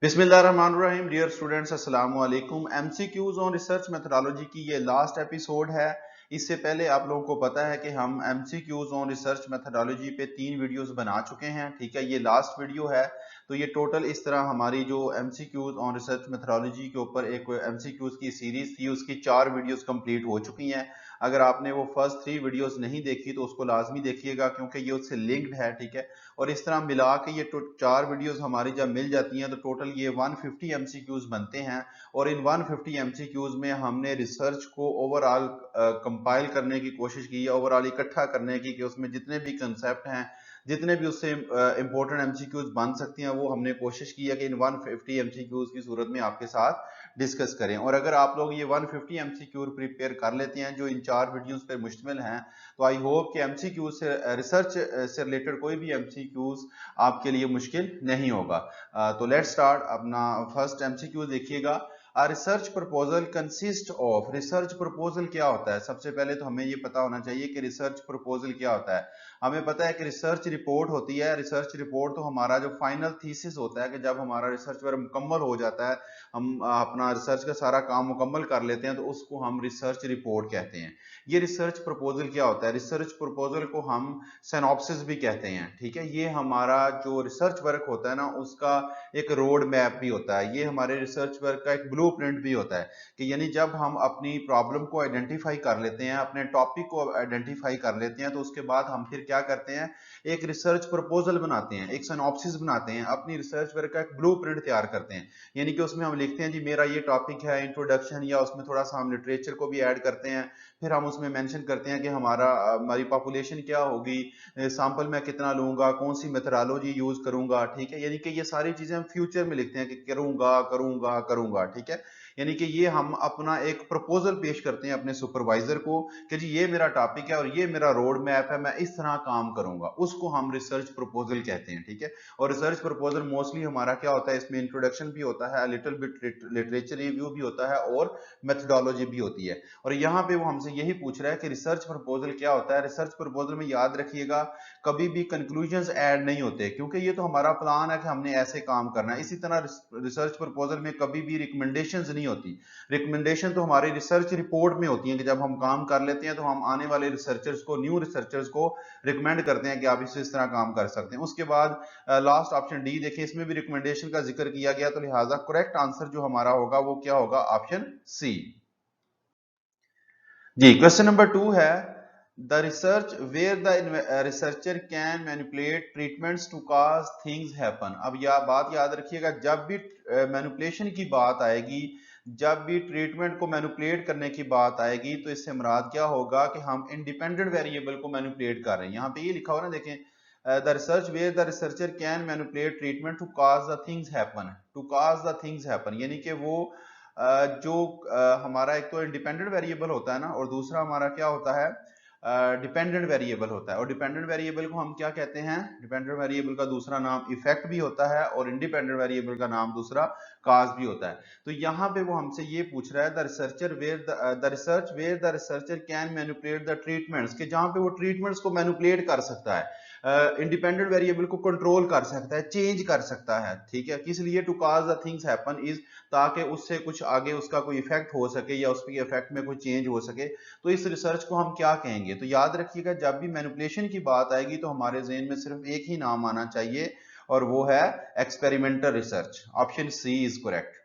बिस्मिल्लाहिर्रहमानिर्रहीम। Dear students, अस्सलाम वालेकुम। एमसीक्यूज ऑन रिसर्च मेथोडोलॉजी की ये लास्ट एपिसोड है। इससे पहले आप लोगों को पता है कि हम एमसीक्यूज ऑन रिसर्च मेथोडोलॉजी पे 3 वीडियोस बना चुके हैं। ठीक है, ये लास्ट वीडियो है। तो ये टोटल इस तरह हमारी जो एमसीक्यूज ऑन रिसर्च मेथोडोलॉजी के ऊपर एक एमसीक्यूज की सीरीज थी, उसकी 4 वीडियोस कंप्लीट हो चुकी हैं। अगर आपने वो फर्स्ट 3 वीडियोस नहीं देखी तो उसको लाजमी देखिएगा, क्योंकि ये उससे लिंक्ड है। ठीक है, और इस तरह मिला के ये 4 वीडियोस हमारी जब मिल जाती हैं तो टोटल ये 150 एमसीक्यूज बनते हैं। और इन 150 एमसीक्यूज में हमने रिसर्च को ओवरऑल कंपाइल करने की कोशिश की है, ओवरऑल इकट्ठा करने की, कि उसमें जितने भी कंसेप्ट हैं, जितने भी उससे इंपॉर्टेंट एमसीक्यूज बन सकती हैं, वो हमने कोशिश की है कि इन 150 एमसीक्यूज की सूरत में आपके साथ डिस्कस करें। और अगर आप लोग ये 150 एमसीक्यू प्रिपेयर कर लेते हैं जो इन 4 वीडियोस पर मुश्तमिल हैं, तो आई होप कि एमसीक्यू से रिसर्च से रिलेटेड कोई भी एमसीक्यूज आपके लिए मुश्किल नहीं होगा। तो लेट्स स्टार्ट। अपना फर्स्ट एमसीक्यू देखिएगा। Research proposal consist of. Research proposal क्या होता है? सबसे पहले तो हमें ये पता होना चाहिए कि रिसर्च प्रपोजल क्या होता है। हमें पता है कि रिसर्च रिपोर्ट होती है। रिसर्च रिपोर्ट तो हमारा जो फाइनल थीसिस होता है, कि जब हमारा रिसर्च वर्क मुकम्मल हो जाता है, हम अपना रिसर्च का सारा काम मुकम्मल कर लेते हैं, तो उसको हम रिसर्च रिपोर्ट कहते हैं। ये रिसर्च प्रपोजल क्या होता है? रिसर्च प्रपोजल को हम सिनॉप्सिस भी कहते हैं। ठीक है, ये हमारा जो रिसर्च वर्क होता है ना, उसका एक रोड मैप भी होता है। ये हमारे रिसर्च वर्क का एक ब्लूप्रिंट भी होता है, कि यानी जब हम अपनी प्रॉब्लम को आइडेंटिफाई कर लेते हैं, अपने टॉपिक को आइडेंटिफाई कर लेते हैं, तो उसके बाद हम फिर क्या करते हैं, एक रिसर्च प्रपोजल बनाते हैं, एक सिनॉप्सिस बनाते हैं, अपनी रिसर्च वर्क का एक ब्लूप्रिंट तैयार करते हैं। यानी कि उसमें हम लिखते हैं जी मेरा ये टॉपिक है, इंट्रोडक्शन, या उसमें थोड़ा सा हम लिटरेचर को भी ऐड करते हैं। फिर हम उसमें मेंशन करते हैं कि हमारी पॉपुलेशन क्या होगी, सैंपल मैं कितना लूंगा, कौन सी मेथोडोलॉजी यूज करूंगा। ठीक है, यानी कि ये सारी चीजें हम फ्यूचर में लिखते हैं कि करूंगा करूंगा करूंगा। ठीक है, यानी कि ये हम अपना एक प्रपोजल पेश करते हैं अपने सुपरवाइजर को, कि जी ये मेरा टॉपिक है और ये मेरा रोड मैप है, मैं इस तरह काम करूंगा। उसको हम रिसर्च प्रपोजल कहते हैं। ठीक है, और रिसर्च प्रपोजल मोस्टली हमारा क्या होता है, इसमें इंट्रोडक्शन भी होता है, लिटिल बिट लिटरेचर रिव्यू भी होता है, और मेथोडोलॉजी भी होती है। और यहाँ पे वो हमसे यही पूछ रहा है कि रिसर्च प्रपोजल क्या होता है। रिसर्च प्रपोजल में याद रखिएगा, कभी भी कंक्लूजन्स ऐड नहीं होते, क्योंकि ये तो हमारा प्लान है कि हमने ऐसे काम करना है। इसी तरह रिसर्च प्रपोजल में कभी भी रिकमेंडेशंस नहीं होती। रिकमेंडेशन तो हमारी रिसर्च रिपोर्ट में होती है, कि जब हम काम कर लेते हैं तो हम आने वाले रिसर्चर्स को, न्यू रिसर्चर्स को रिकमेंड करते हैं कि आप इस तरह काम कर सकते हैं। उसके बाद लास्ट ऑप्शन डी देखिए, इसमें भी रिकमेंडेशन का जिक्र किया गया, तो लिहाजा करेक्ट आंसर जो हमारा होगा वो क्या होगा, ऑप्शन सी। जी, क्वेश्चन नंबर 2 है the research where the researcher can manipulate treatments to cause things happen. अब यह बात याद रखिएगा, जब भी मैनिपुलेशन की बात आएगी, जब भी ट्रीटमेंट को मैनिपुलेट करने की बात आएगी, तो इससे मुराद क्या होगा कि हम इंडिपेंडेंट वेरिएबल को मैनिपुलेट कर रहे हैं। यहाँ पे ये लिखा हो ना, देखें, the research where the researcher can manipulate treatment to cause the things happen. To cause the things happen यानी कि वो जो हमारा एक तो इंडिपेंडेंट वेरिएबल होता है ना, और दूसरा हमारा क्या होता है, डिपेंडेंट वेरिएबल होता है। और डिपेंडेंट वेरिएबल को हम क्या कहते हैं? डिपेंडेंट वेरिएबल का दूसरा नाम इफेक्ट भी होता है, और इंडिपेंडेंट वेरिएबल का नाम दूसरा काज भी होता है। तो यहाँ पे वो हमसे ये पूछ रहा है the researcher where the research where the researcher can manipulate the treatments, के जहां पे वो ट्रीटमेंट्स को मैनिपुलेट कर सकता है, इंडिपेंडेंट वेरिएबल को कंट्रोल कर सकता है, चेंज कर सकता है। ठीक है, किस लिए? To cause the things happen is, ताकि उससे कुछ आगे उसका कोई इफेक्ट हो सके, या उसके इफेक्ट में कोई चेंज हो सके। तो इस रिसर्च को हम क्या कहेंगे? तो याद रखिएगा, जब भी मैनिपुलेशन की बात आएगी तो हमारे ज़हन में सिर्फ एक ही नाम आना चाहिए, और वो है experimental research. Option C is correct.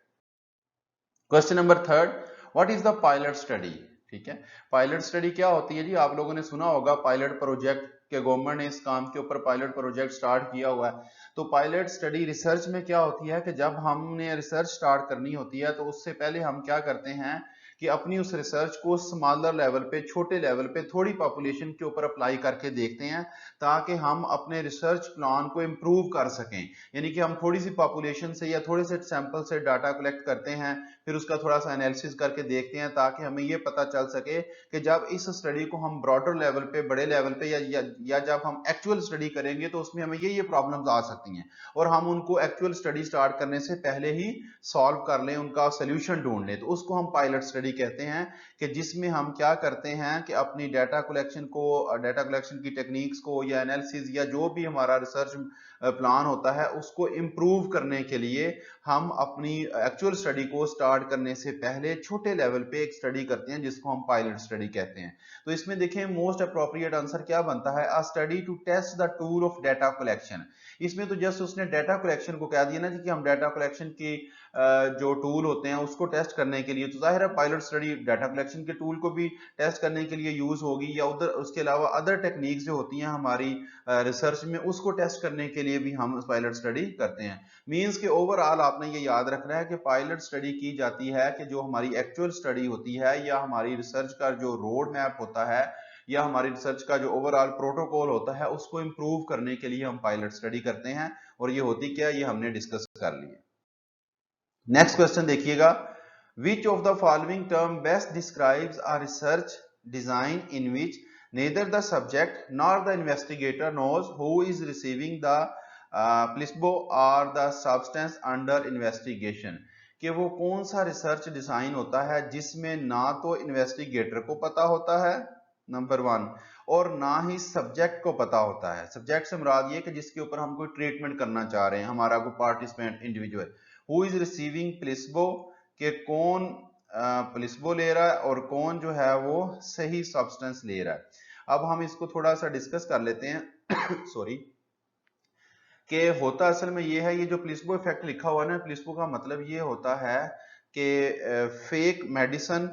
Question number 3, what is the pilot study? ठीक है, पायलट स्टडी क्या होती है जी? आप लोगों ने सुना होगा पायलट प्रोजेक्ट, के गवर्नमेंट ने इस काम के ऊपर पायलट प्रोजेक्ट स्टार्ट किया हुआ है। तो पायलट स्टडी रिसर्च में क्या होती है, कि जब हमने रिसर्च स्टार्ट करनी होती है, तो उससे पहले हम क्या करते हैं कि अपनी उस रिसर्च को स्मॉलर लेवल पे, छोटे लेवल पे, थोड़ी पॉपुलेशन के ऊपर अप्लाई करके देखते हैं, ताकि हम अपने रिसर्च प्लान को इम्प्रूव कर सकें। यानी कि हम थोड़ी सी पॉपुलेशन से या थोड़े से सैंपल से डाटा कलेक्ट करते हैं, फिर उसका थोड़ा सा एनालिसिस करके देखते हैं, ताकि हमें ये पता चल सके कि जब इस स्टडी को हम ब्रॉडर लेवल पे, बड़े लेवल पे, या जब हम एक्चुअल स्टडी करेंगे, तो उसमें हमें ये प्रॉब्लम्स आ सकती हैं, और हम उनको एक्चुअल स्टडी स्टार्ट करने से पहले ही सॉल्व कर लें, उनका सोल्यूशन ढूंढ लें। तो उसको हम पायलट स्टडी कहते हैं, कि जिसमें हम क्या करते हैं कि अपनी डाटा कलेक्शन की टेक्निक्स को या एनालिसिस या जो भी हमारा रिसर्च प्लान होता है उसको इम्प्रूव करने के लिए हम अपनी एक्चुअल स्टडी को स्टार्ट करने से पहले छोटे लेवल पे एक स्टडी करते हैं जिसको हम पायलट स्टडी कहते हैं। तो इसमें देखें मोस्ट अप्रोप्रिएट आंसर क्या बनता है, a study to test the tool of data collection. इसमें तो जस्ट उसने डाटा कलेक्शन को कह दिया ना कि हम डाटा कलेक्शन की जो टूल होते हैं उसको टेस्ट करने के लिए, तो जाहिर है पायलट स्टडी डाटा कलेक्शन के टूल को भी टेस्ट करने के लिए यूज होगी, या उधर उसके अलावा अदर टेक्निक्स जो होती हैं हमारी रिसर्च में उसको टेस्ट करने के लिए भी हम पायलट स्टडी करते हैं। मींस के ओवरऑल आपने ये याद रखना है कि पायलट स्टडी की जाती है कि जो हमारी एक्चुअल स्टडी होती है या हमारी रिसर्च का जो रोड मैप होता है या हमारी रिसर्च का जो ओवरऑल प्रोटोकॉल होता है उसको इंप्रूव करने के लिए हम पायलट स्टडी करते हैं। और ये होती क्या, ये हमने डिस्कस कर लिया। नेक्स्ट क्वेश्चन देखिएगा, विच of the following term best describes a research design in which neither the subject nor the investigator knows who is receiving the placebo or the substance under investigation। कि वो कौन सा research design होता है जिसमें ना तो इन्वेस्टिगेटर को पता होता है नंबर 1, और ना ही सब्जेक्ट को पता होता है। सब्जेक्ट से मुराद ये कि जिसके ऊपर हम कोई ट्रीटमेंट करना चाह रहे हैं, हमारा कोई participant individual. Who is receiving placebo, के कौन प्लेसबो ले रहा है और कौन जो है वो सही सब्सटेंस ले रहा है। अब हम इसको थोड़ा सा डिस्कस कर लेते हैं सॉरी, कि होता असल में ये है, ये जो प्लेसबो इफेक्ट लिखा हुआ है ना, प्लेसबो का मतलब ये होता है कि फेक मेडिसिन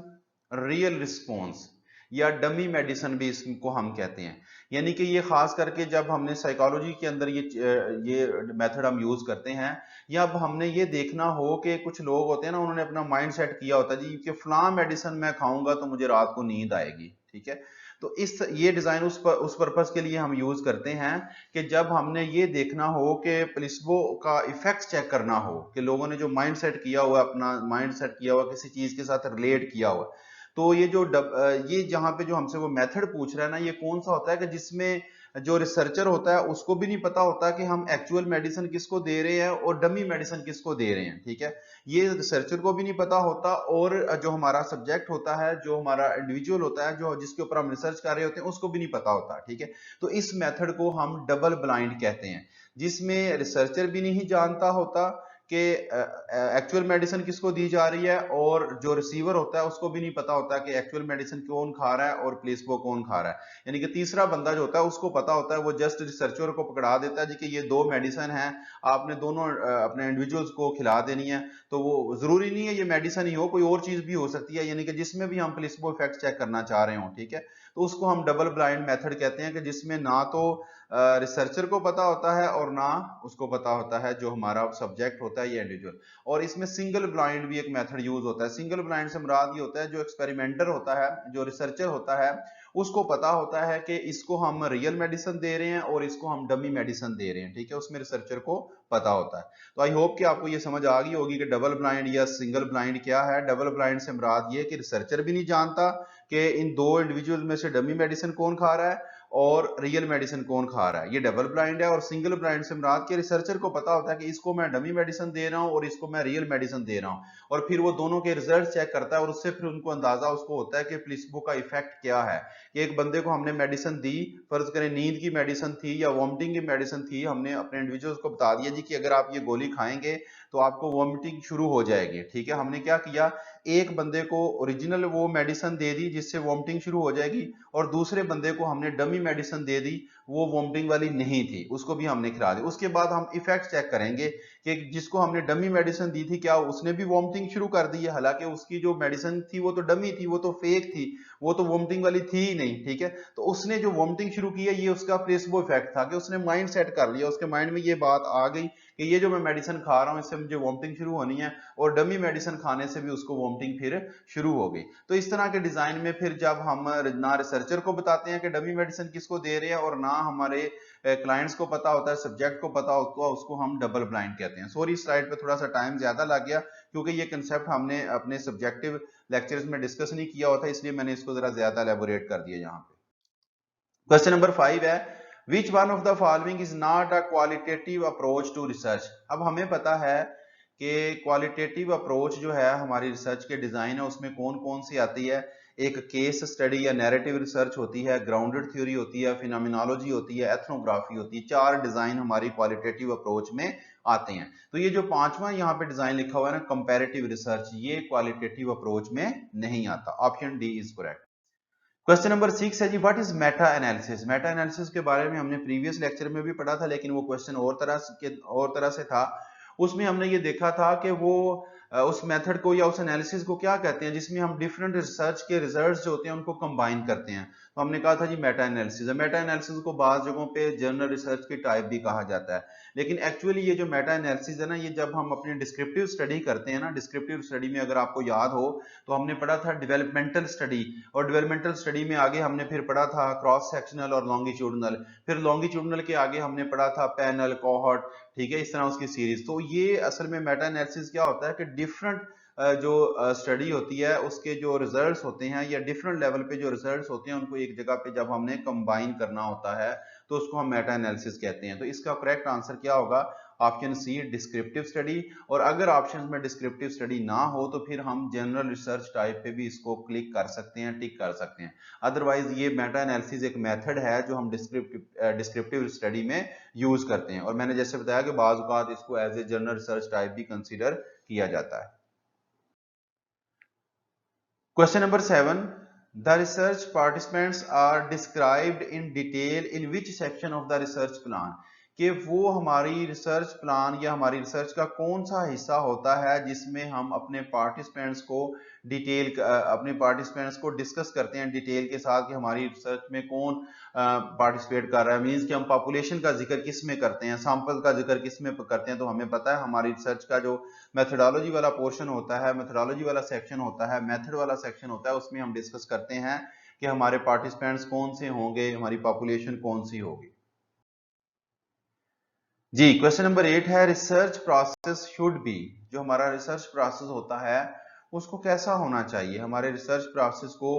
रियल रिस्पॉन्स, या डमी मेडिसिन भी इसको हम कहते हैं। यानी कि ये खास करके जब हमने साइकोलॉजी के अंदर ये मेथड हम यूज करते हैं, या अब हमने ये देखना हो कि कुछ लोग होते हैं ना, उन्होंने अपना माइंड सेट किया होता है जी कि फलां मेडिसिन मैं खाऊंगा तो मुझे रात को नींद आएगी, ठीक है। तो ये डिजाइन उस पर्पस के लिए हम यूज करते हैं कि जब हमने ये देखना हो कि प्लेसबो का इफेक्ट चेक करना हो, कि लोगों ने जो माइंड सेट किया हुआ, अपना माइंड सेट किया हुआ किसी चीज के साथ रिलेट किया हुआ, तो ये जहां पे जो हमसे वो मेथड पूछ रहा है ना, ये कौन सा होता है कि जिसमें जो रिसर्चर होता है उसको भी नहीं पता होता कि हम एक्चुअल मेडिसिन किसको दे रहे हैं और डमी मेडिसिन किसको दे रहे हैं, ठीक है। ये रिसर्चर को भी नहीं पता होता, और जो हमारा सब्जेक्ट होता है, जो हमारा इंडिविजुअल होता है, जो जिसके ऊपर हम रिसर्च कर रहे होते हैं, उसको भी नहीं पता होता, ठीक है। तो इस मेथड को हम डबल ब्लाइंड कहते हैं, जिसमें रिसर्चर भी नहीं जानता होता कि एक्चुअल मेडिसिन किसको दी जा रही है, और जो रिसीवर होता है उसको भी नहीं पता होता कि एक्चुअल मेडिसिन कौन खा रहा है और प्लेसबो कौन खा रहा है। यानी कि तीसरा बंदा जो होता है उसको पता होता है, वो जस्ट रिसर्चर को पकड़ा देता है जी कि ये दो मेडिसिन है, आपने दोनों अपने इंडिविजुअल्स को खिला देनी है। तो वो जरूरी नहीं है ये मेडिसिन ही हो, कोई और चीज भी हो सकती है, यानी कि जिसमें भी हम प्लेसबो इफेक्ट चेक करना चाह रहे हो, ठीक है। तो उसको हम डबल ब्लाइंड मेथड कहते हैं, कि जिसमें ना तो रिसर्चर को पता होता है और ना उसको पता होता है जो हमारा सब्जेक्ट होता है या इंडिविजुअल। और इसमें सिंगल ब्लाइंड भी एक मेथड यूज होता है। सिंगल ब्लाइंड से मुराद ये होता है, जो एक्सपेरिमेंटर होता है, जो रिसर्चर होता है, उसको पता होता है कि इसको हम रियल मेडिसिन दे रहे हैं और इसको हम डमी मेडिसिन दे रहे हैं, ठीक है, उसमें रिसर्चर को पता होता है। तो आई होप कि आपको ये समझ आ गई होगी कि डबल ब्लाइंड या सिंगल ब्लाइंड क्या है। डबल ब्लाइंड से मुराद ये कि रिसर्चर भी नहीं जानता कि इन दो इंडिविजुअल में से डमी मेडिसिन कौन खा रहा है और रियल मेडिसिन कौन खा रहा है, ये डबल ब्लाइंड है। और सिंगल ब्लाइंड से मुराद के रिसर्चर को पता होता है कि इसको मैं डमी मेडिसिन दे रहा हूं और इसको मैं रियल मेडिसिन दे रहा हूं, और फिर वो दोनों के रिजल्ट चेक करता है और उससे फिर उनको अंदाजा उसको होता है कि प्लेसबो का इफेक्ट क्या है। कि एक बंदे को हमने मेडिसिन दी, फर्ज करें नींद की मेडिसिन थी या वॉमिटिंग की मेडिसिन थी, हमने अपने इंडिविजुअल्स को बता दिया जी कि अगर आप ये गोली खाएंगे तो आपको वॉमिटिंग शुरू हो जाएगी, ठीक है। हमने क्या किया, एक बंदे को ओरिजिनल वो मेडिसिन दे दी जिससे वॉमिटिंग शुरू हो जाएगी, और दूसरे बंदे को हमने डमी मेडिसिन दे दी, वो वॉमिटिंग वाली नहीं थी, उसको भी हमने खिला दी। उसके बाद हम इफेक्ट चेक करेंगे कि जिसको हमने डमी मेडिसिन दी थी क्या उसने भी वॉमिटिंग शुरू कर दी है, हालांकि उसकी जो मेडिसिन थी वो तो डमी थी, वो तो फेक थी, वो तो वॉमिटिंग वाली थी ही नहीं, ठीक है। तो उसने जो वॉमिटिंग शुरू की है ये उसका प्लेसबो इफेक्ट था, कि उसने माइंड सेट कर लिया, उसके माइंड में ये बात आ गई कि ये जो मैं मेडिसिन खा रहा हूं इससे मुझे वॉमिटिंग शुरू होनी है, और डमी मेडिसिन खाने से भी उसको वॉमिटिंग फिर शुरू हो गई। तो इस तरह के डिजाइन में फिर जब हम ना रिसर्चर को बताते हैं कि डमी मेडिसिन किसको दे रहे हैं और ना हमारे क्लाइंट्स को पता होता है, सब्जेक्ट को पता होता है, उसको हम डबल ब्लाइंड कहते हैं। सॉरी स्लाइड पे थोड़ा सा टाइम ज्यादा लग गया, क्योंकि ये कंसेप्ट हमने अपने सब्जेक्टिव लेक्चर्स में डिस्कस नहीं किया हुआ था, इसलिए मैंने इसको जरा ज्यादा एलेबोरेट कर दिया यहाँ पे। क्वेश्चन नंबर 5 है, which one of the following is not a qualitative approach to research. अब हमें पता है कि क्वालिटेटिव अप्रोच जो है हमारी रिसर्च के डिजाइन है उसमें कौन कौन सी आती है। एक केस स्टडी या नैरेटिव रिसर्च होती है, ग्राउंडेड थ्योरी होती है, फिनोमिनोलॉजी होती है, एथनोग्राफी होती है। 4 डिजाइन हमारी क्वालिटेटिव अप्रोच में आते हैं। तो ये जो 5वां यहाँ पे डिजाइन लिखा हुआ है ना, कंपैरेटिव रिसर्च, ये क्वालिटेटिव अप्रोच में नहीं आता। Option D is correct. Question number 6 है जी, what is meta analysis. Meta analysis के बारे में हमने प्रीवियस लेक्चर में भी पढ़ा था, लेकिन वो क्वेश्चन और तरह से था। उसमें हमने ये देखा था कि वो उस मेथड को या उस एनालिसिस को क्या कहते हैं जिसमें हम डिफरेंट रिसर्च के रिजल्ट्स जो होते हैं उनको कंबाइन करते हैं। तो हमने कहा था जी मेटा एनालिसिस है। मेटा एनालिसिस को बाज़ जगहों पे जर्नल रिसर्च की टाइप भी कहा जाता है, लेकिन एक्चुअली ये जो मेटा एनालिसिस है ना, ये जब हम अपनी डिस्क्रिप्टिव स्टडी करते हैं ना, डिस्क्रिप्टिव स्टडी में अगर आपको याद हो तो हमने पढ़ा था डेवलपमेंटल स्टडी, और डेवलपमेंटल स्टडी में आगे हमने फिर पढ़ा था क्रॉस सेक्शनल और लॉन्गिट्यूडनल, फिर लॉन्गिट्यूडनल के आगे हमने पढ़ा था पैनल, कोहॉर्ट, ठीक है, इस तरह उसकी सीरीज। तो ये असल में मेटा एनालिसिस क्या होता है कि डिफरेंट जो स्टडी होती है उसके जो रिजल्ट्स होते हैं या डिफरेंट लेवल पे जो रिजल्ट्स होते हैं उनको एक जगह पे जब हमने कंबाइन करना होता है तो उसको हम मेटा एनालिसिस कहते हैं। तो इसका करेक्ट आंसर क्या होगा? Option C, descriptive study. और अगर ऑप्शन में डिस्क्रिप्टिव स्टडी ना हो तो फिर हम जनरल रिसर्च टाइप पे भी इसको क्लिक कर सकते हैं, टिक कर सकते हैं। अदरवाइज ये मेटा एनालिसिस एक मेथड है जो हम डिस्क्रिप्टिव स्टडी में यूज करते हैं, और मैंने जैसे बताया कि बाज़ औक़ात इसको as a general research type भी कंसीडर किया जाता है। Question number 7. The research participants are described in detail in which section of the research plan? कि वो हमारी रिसर्च प्लान या हमारी रिसर्च का कौन सा हिस्सा होता है जिसमें हम अपने पार्टिसिपेंट्स को डिस्कस करते हैं डिटेल के साथ कि हमारी रिसर्च में कौन पार्टिसिपेट कर रहा है। मींस कि हम पॉपुलेशन का जिक्र किस में करते हैं, सैंपल का जिक्र किस में करते हैं। तो हमें पता है हमारी रिसर्च का जो मेथोडोलॉजी वाला पोर्शन होता है, मेथोडोलॉजी वाला सेक्शन होता है, मेथड वाला सेक्शन होता है, उसमें हम डिस्कस करते हैं कि हमारे पार्टिसिपेंट्स कौन से होंगे, हमारी पॉपुलेशन कौन सी होगी। जी, क्वेश्चन नंबर 8 है, रिसर्च प्रोसेस शुड बी। जो हमारा रिसर्च प्रोसेस होता है उसको कैसा होना चाहिए? हमारे रिसर्च प्रोसेस को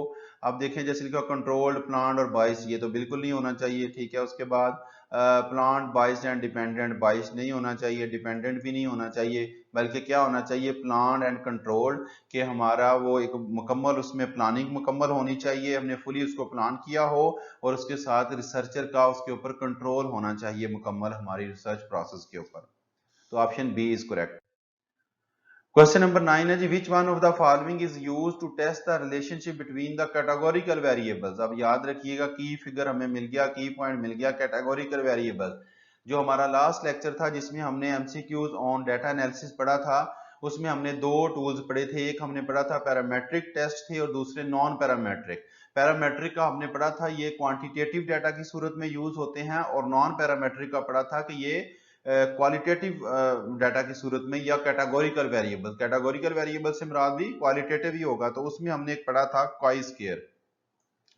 आप देखें जैसे लिखा कंट्रोल्ड, प्लान्ड और बाइस्ड, ये तो बिल्कुल नहीं होना चाहिए, ठीक है। उसके बाद planned, biased and dependent, biased नहीं होना चाहिए, डिपेंडेंट भी नहीं होना चाहिए, बल्कि क्या होना चाहिए, प्लान्ड एंड कंट्रोल्ड, कि हमारा वो एक मुकम्मल उसमें प्लानिंग मुकम्मल होनी चाहिए, हमने फुली उसको प्लान किया हो, और उसके साथ रिसर्चर का उसके ऊपर कंट्रोल होना चाहिए मुकम्मल हमारी रिसर्च प्रोसेस के ऊपर। तो option B is correct. Question number 9 है जी, which one of the following is used to test the relationship between the categorical variables. अब याद रखिएगा, की फिगर हमें मिल गया, की पॉइंट मिल गया, कैटेगोरिकल वेरिएबल। जो हमारा लास्ट लेक्चर था जिसमें हमने एमसीक्यूज ऑन डाटा एनालिसिस पढ़ा था, उसमें हमने दो टूल्स पढ़े थे। एक हमने पढ़ा था पैरामेट्रिक टेस्ट थे, और दूसरे नॉन पैरामेट्रिक। पैरामेट्रिक का हमने पढ़ा था ये क्वांटिटेटिव डाटा की सूरत में यूज होते हैं, और नॉन पैरामेट्रिक का पढ़ा था कि ये क्वालिटेटिव डाटा की सूरत में या कैटेगोरिकल वेरिएबल। कैटेगोरिकल वेरिएबल से मुराद भी क्वालिटेटिव ही होगा। तो उसमें हमने एक पढ़ा था कॉई स्क्वायर।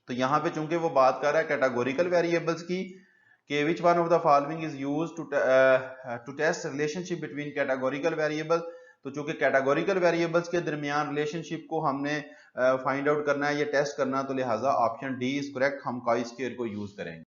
तो यहाँ पे चूंकि वो बात कर रहा है कैटेगोरिकल वेरिएबल्स की, कि which one of the following is used to test relationship between categorical variable. तो चूंकि कैटेगोरिकल वेरिएबल्स के दरमियान रिलेशनशिप को हमने फाइंड आउट करना है या टेस्ट करना, तो लिहाजा ऑप्शन डी इज करेक्ट, हम कॉई स्क्वायर को यूज करेंगे।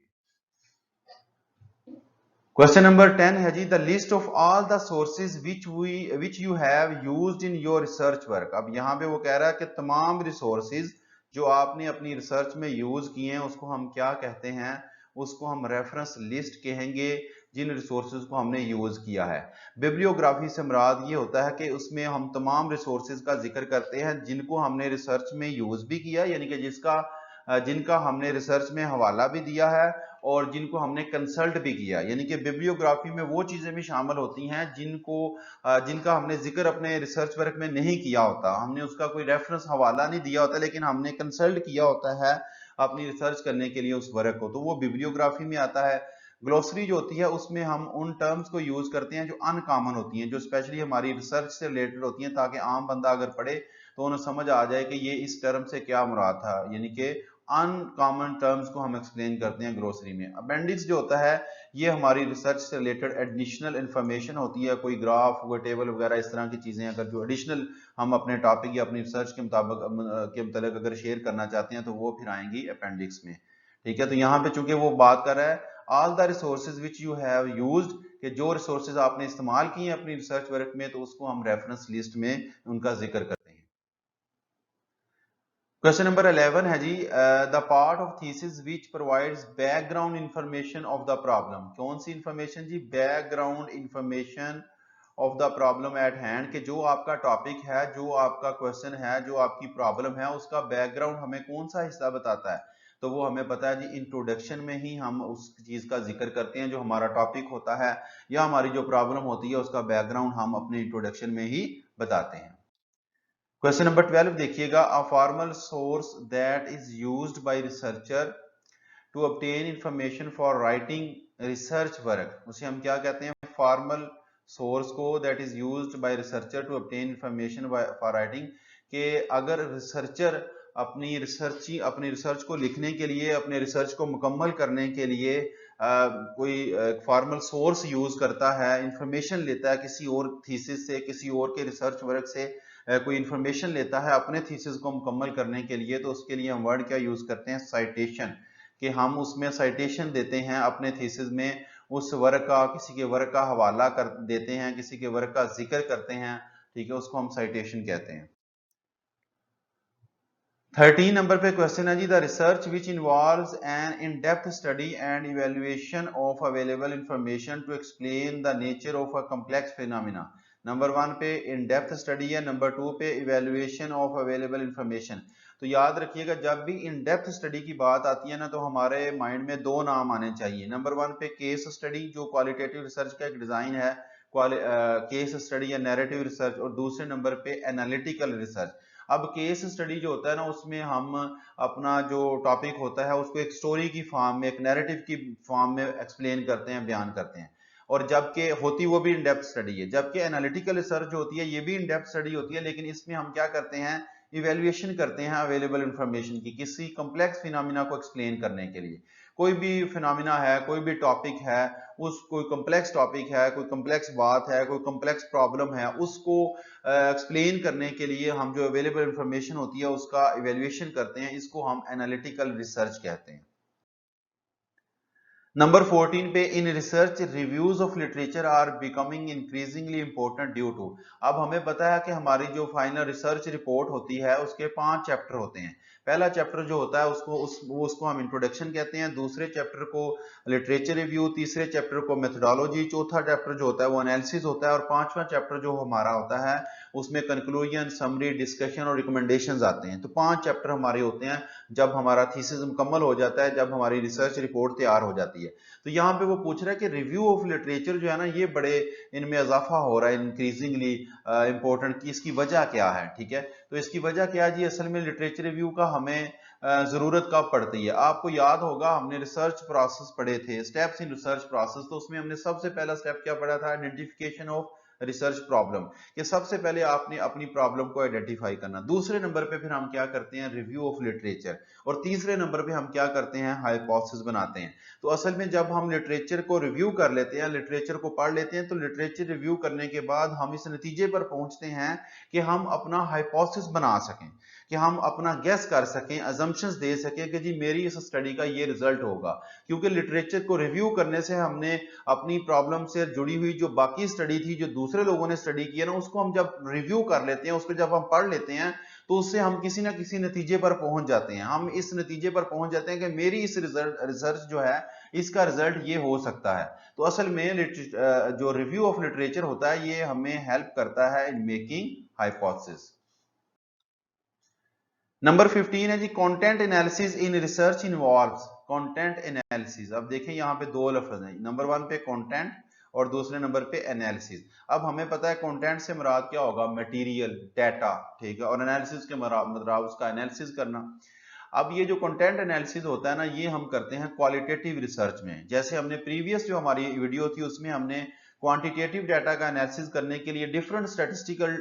क्वेश्चन नंबर 10 है जी, the list of all the sources which you have used in your research work. अब यहाँ पे वो कह रहा है कि तमाम रिसोर्सेज जो आपने अपनी रिसर्च में यूज किए हैं उसको हम क्या कहते हैं? उसको हम रेफरेंस लिस्ट कहेंगे, जिन रिसोर्सेज को हमने यूज किया है। बिब्लियोग्राफी से मुराद ये होता है कि उसमें हम तमाम रिसोर्सेज का जिक्र करते हैं जिनको हमने रिसर्च में यूज भी किया, यानी कि जिनका हमने रिसर्च में हवाला भी दिया है, और जिनको हमने कंसल्ट भी किया। यानी कि बिब्लियोग्राफी में वो चीजें भी शामिल होती हैं जिनका हमने जिक्र अपने रिसर्च वर्क में नहीं किया होता, हमने उसका कोई रेफरेंस हवाला नहीं दिया होता, लेकिन हमने कंसल्ट किया होता है अपनी रिसर्च करने के लिए उस वर्क को, तो वो बिब्लियोग्राफी में आता है। ग्लोसरी जो होती है उसमें हम उन टर्म्स को यूज करते हैं जो अनकॉमन होती हैं, जो स्पेशली हमारी रिसर्च से रिलेटेड होती हैं, ताकि आम बंदा अगर पढ़े तो उन्हें समझ आ जाए कि ये इस टर्म से क्या मुराद था। यानी कि अनकॉमन टर्म्स को हम एक्सप्लेन करते हैं ग्रोसरी में। अपेंडिक्स जो होता है ये हमारी रिसर्च से रिलेटेड एडिशनल इंफॉर्मेशन होती है, कोई ग्राफ, कोई टेबल वगैरह इस तरह की चीजें अगर जो एडिशनल हम अपने टॉपिक या अपनी रिसर्च के मुताबिक अगर शेयर करना चाहते हैं तो वो फिर आएंगी अपेंडिक्स में, ठीक है। तो यहाँ पे चूंकि वो बात कर रहा है all the resources which you have used, कि जो रिसोर्सेज आपने इस्तेमाल किए हैं अपनी रिसर्च वर्क में, तो उसको हम रेफरेंस लिस्ट में उनका जिक्र करते हैं। क्वेश्चन नंबर 11 है जी, the part of thesis which provides background information of the problem. कौन सी इंफॉर्मेशन जी? Background information of the problem at hand, कि जो आपका टॉपिक है, जो आपका क्वेश्चन है, जो आपकी प्रॉब्लम है, उसका बैकग्राउंड हमें कौन सा हिस्सा बताता है? तो वो हमें पता है जी, इंट्रोडक्शन में ही हम उस चीज का जिक्र करते हैं जो हमारा टॉपिक होता है या हमारी जो प्रॉब्लम होती है उसका बैकग्राउंड हम अपने इंट्रोडक्शन में ही बताते हैं। क्वेश्चन नंबर 12 देखिएगा, a formal source that is used by researcher to obtain information for writing research work, उसे हम क्या कहते हैं? फॉर्मल सोर्स को, that is used by researcher to obtain information for writing, कि अगर रिसर्चर अपनी रिसर्च को लिखने के लिए, अपने रिसर्च को मुकम्मल करने के लिए कोई फॉर्मल सोर्स यूज करता है, इंफॉर्मेशन लेता है किसी और थीसिस से, किसी और के रिसर्च वर्क से कोई इंफॉर्मेशन लेता है अपने थीसिस को मुकम्मल करने के लिए, तो उसके लिए हम वर्ड क्या यूज करते हैं? साइटेशन, कि हम उसमें साइटेशन देते हैं अपने थीसिस में, उस वर्क का, किसी के वर्क का हवाला कर देते हैं, किसी के वर्क का जिक्र करते हैं, ठीक है, उसको हम साइटेशन कहते हैं। 13 नंबर पे क्वेश्चन है जी, the research which involves an in depth study and evaluation of available information to explain the nature of a complex phenomena. Number 1 पे इन डेप्थ स्टडी है, नंबर 2 पे इवेल्युएशन ऑफ अवेलेबल इंफॉर्मेशन। तो याद रखिएगा, जब भी इन डेप्थ स्टडी की बात आती है ना, तो हमारे माइंड में दो नाम आने चाहिए। नंबर 1 पे केस स्टडी, जो क्वालिटेटिव रिसर्च का एक डिजाइन है, केस स्टडी या नैरेटिव रिसर्च, और दूसरे नंबर पे एनालिटिकल रिसर्च। अब केस स्टडी जो होता है ना, उसमें हम अपना जो टॉपिक होता है उसको एक स्टोरी की फॉर्म में, एक नैरेटिव की फॉर्म में एक्सप्लेन करते हैं, बयान करते हैं, और जबकि होती वो भी इन डेप्थ स्टडी है। जबकि एनालिटिकल रिसर्च होती है, ये भी इन डेप्थ स्टडी होती है, लेकिन इसमें हम क्या करते हैं? इवेल्युएशन करते हैं अवेलेबल इंफॉर्मेशन की, किसी कॉम्प्लेक्स फिनोमिना को एक्सप्लेन करने के लिए। कोई भी फिनोमिना है, कोई भी टॉपिक है, उस कोई कॉम्प्लेक्स टॉपिक है, कोई कॉम्प्लेक्स बात है, कोई कॉम्प्लेक्स प्रॉब्लम है, उसको एक्सप्लेन करने के लिए हम जो अवेलेबल इंफॉर्मेशन होती है उसका इवेल्युएशन करते हैं, इसको हम एनालिटिकल रिसर्च कहते हैं। नंबर 14 पे, in research reviews of literature are becoming increasingly important due to. अब हमें पता है कि हमारी जो फाइनल रिसर्च रिपोर्ट होती है उसके 5 चैप्टर होते हैं। पहला चैप्टर जो होता है उसको हम इंट्रोडक्शन कहते हैं, दूसरे चैप्टर को लिटरेचर रिव्यू, तीसरे चैप्टर को मेथोडोलॉजी, चौथा चैप्टर जो होता है वो एनालिसिस होता है, और पांचवा चैप्टर जो हमारा होता है उसमें कंक्लूजन, समरी, डिस्कशन और रिकमेंडेशंस आते हैं। तो 5 चैप्टर हमारे होते हैं जब हमारा थीसिस मुकम्मल हो जाता है, जब हमारी रिसर्च रिपोर्ट तैयार हो जाती है। तो यहाँ पे वो पूछ रहा है कि रिव्यू ऑफ लिटरेचर जो है ना, ये बड़े इनमें इजाफा हो रहा है इंक्रीजिंगली इंपॉर्टेंट, की इसकी वजह क्या है? ठीक है, तो इसकी वजह क्या है जी? असल में लिटरेचर रिव्यू का हमें जरूरत कब पड़ती है? आपको याद होगा, हमने रिसर्च प्रोसेस पढ़े थे, स्टेप्स इन रिसर्च प्रोसेस, तो उसमें हमने सबसे पहला स्टेप क्या पढ़ा था? आइडेंटिफिकेशन ऑफ रिसर्च प्रॉब्लम, कि सबसे पहले आपने अपनी प्रॉब्लम को आइडेंटिफाई करना। दूसरे नंबर पे फिर हम क्या करते हैं? रिव्यू ऑफ लिटरेचर, और तीसरे नंबर पे हम क्या करते हैं? हाइपोथेसिस बनाते हैं। तो असल में जब हम लिटरेचर को रिव्यू कर लेते हैं, लिटरेचर को पढ़ लेते हैं, तो लिटरेचर रिव्यू करने के बाद हम इस नतीजे पर पहुंचते हैं कि हम अपना हाइपोथेसिस बना सकें, कि हम अपना गेस कर सकें, अजम्पशंस दे सकें कि जी मेरी इस स्टडी का ये रिजल्ट होगा। क्योंकि लिटरेचर को रिव्यू करने से हमने अपनी प्रॉब्लम से जुड़ी हुई जो बाकी स्टडी थी, जो दूसरे लोगों ने स्टडी की है ना, उसको हम जब रिव्यू कर लेते हैं, उसको जब हम पढ़ लेते हैं, तो उससे हम किसी ना किसी नतीजे पर पहुंच जाते हैं। हम इस नतीजे पर पहुंच जाते हैं कि मेरी इस रिसर्च जो है, इसका रिजल्ट ये हो सकता है। तो असल में जो रिव्यू ऑफ लिटरेचर होता है, ये हमें हेल्प करता है इन मेकिंग हाइपोथेसिस। नंबर 15 है जी, content analysis in research involves. Content analysis, अब देखें यहाँ पे दो लफ्ज हैं, नंबर 1 पे कंटेंट और दूसरे नंबर पे एनालिसिस। अब हमें पता है कंटेंट से मुराद क्या होगा? मटेरियल, डाटा, ठीक है, और एनालिसिस के मुराद उसका एनालिसिस करना। अब ये जो कंटेंट एनालिसिस होता है ना, ये हम करते हैं क्वालिटेटिव रिसर्च में। जैसे हमने प्रीवियस जो हमारी वीडियो थी उसमें हमने क्वांटिटेटिव डाटा का एनालिसिस करने के लिए डिफरेंट स्टैटिस्टिकल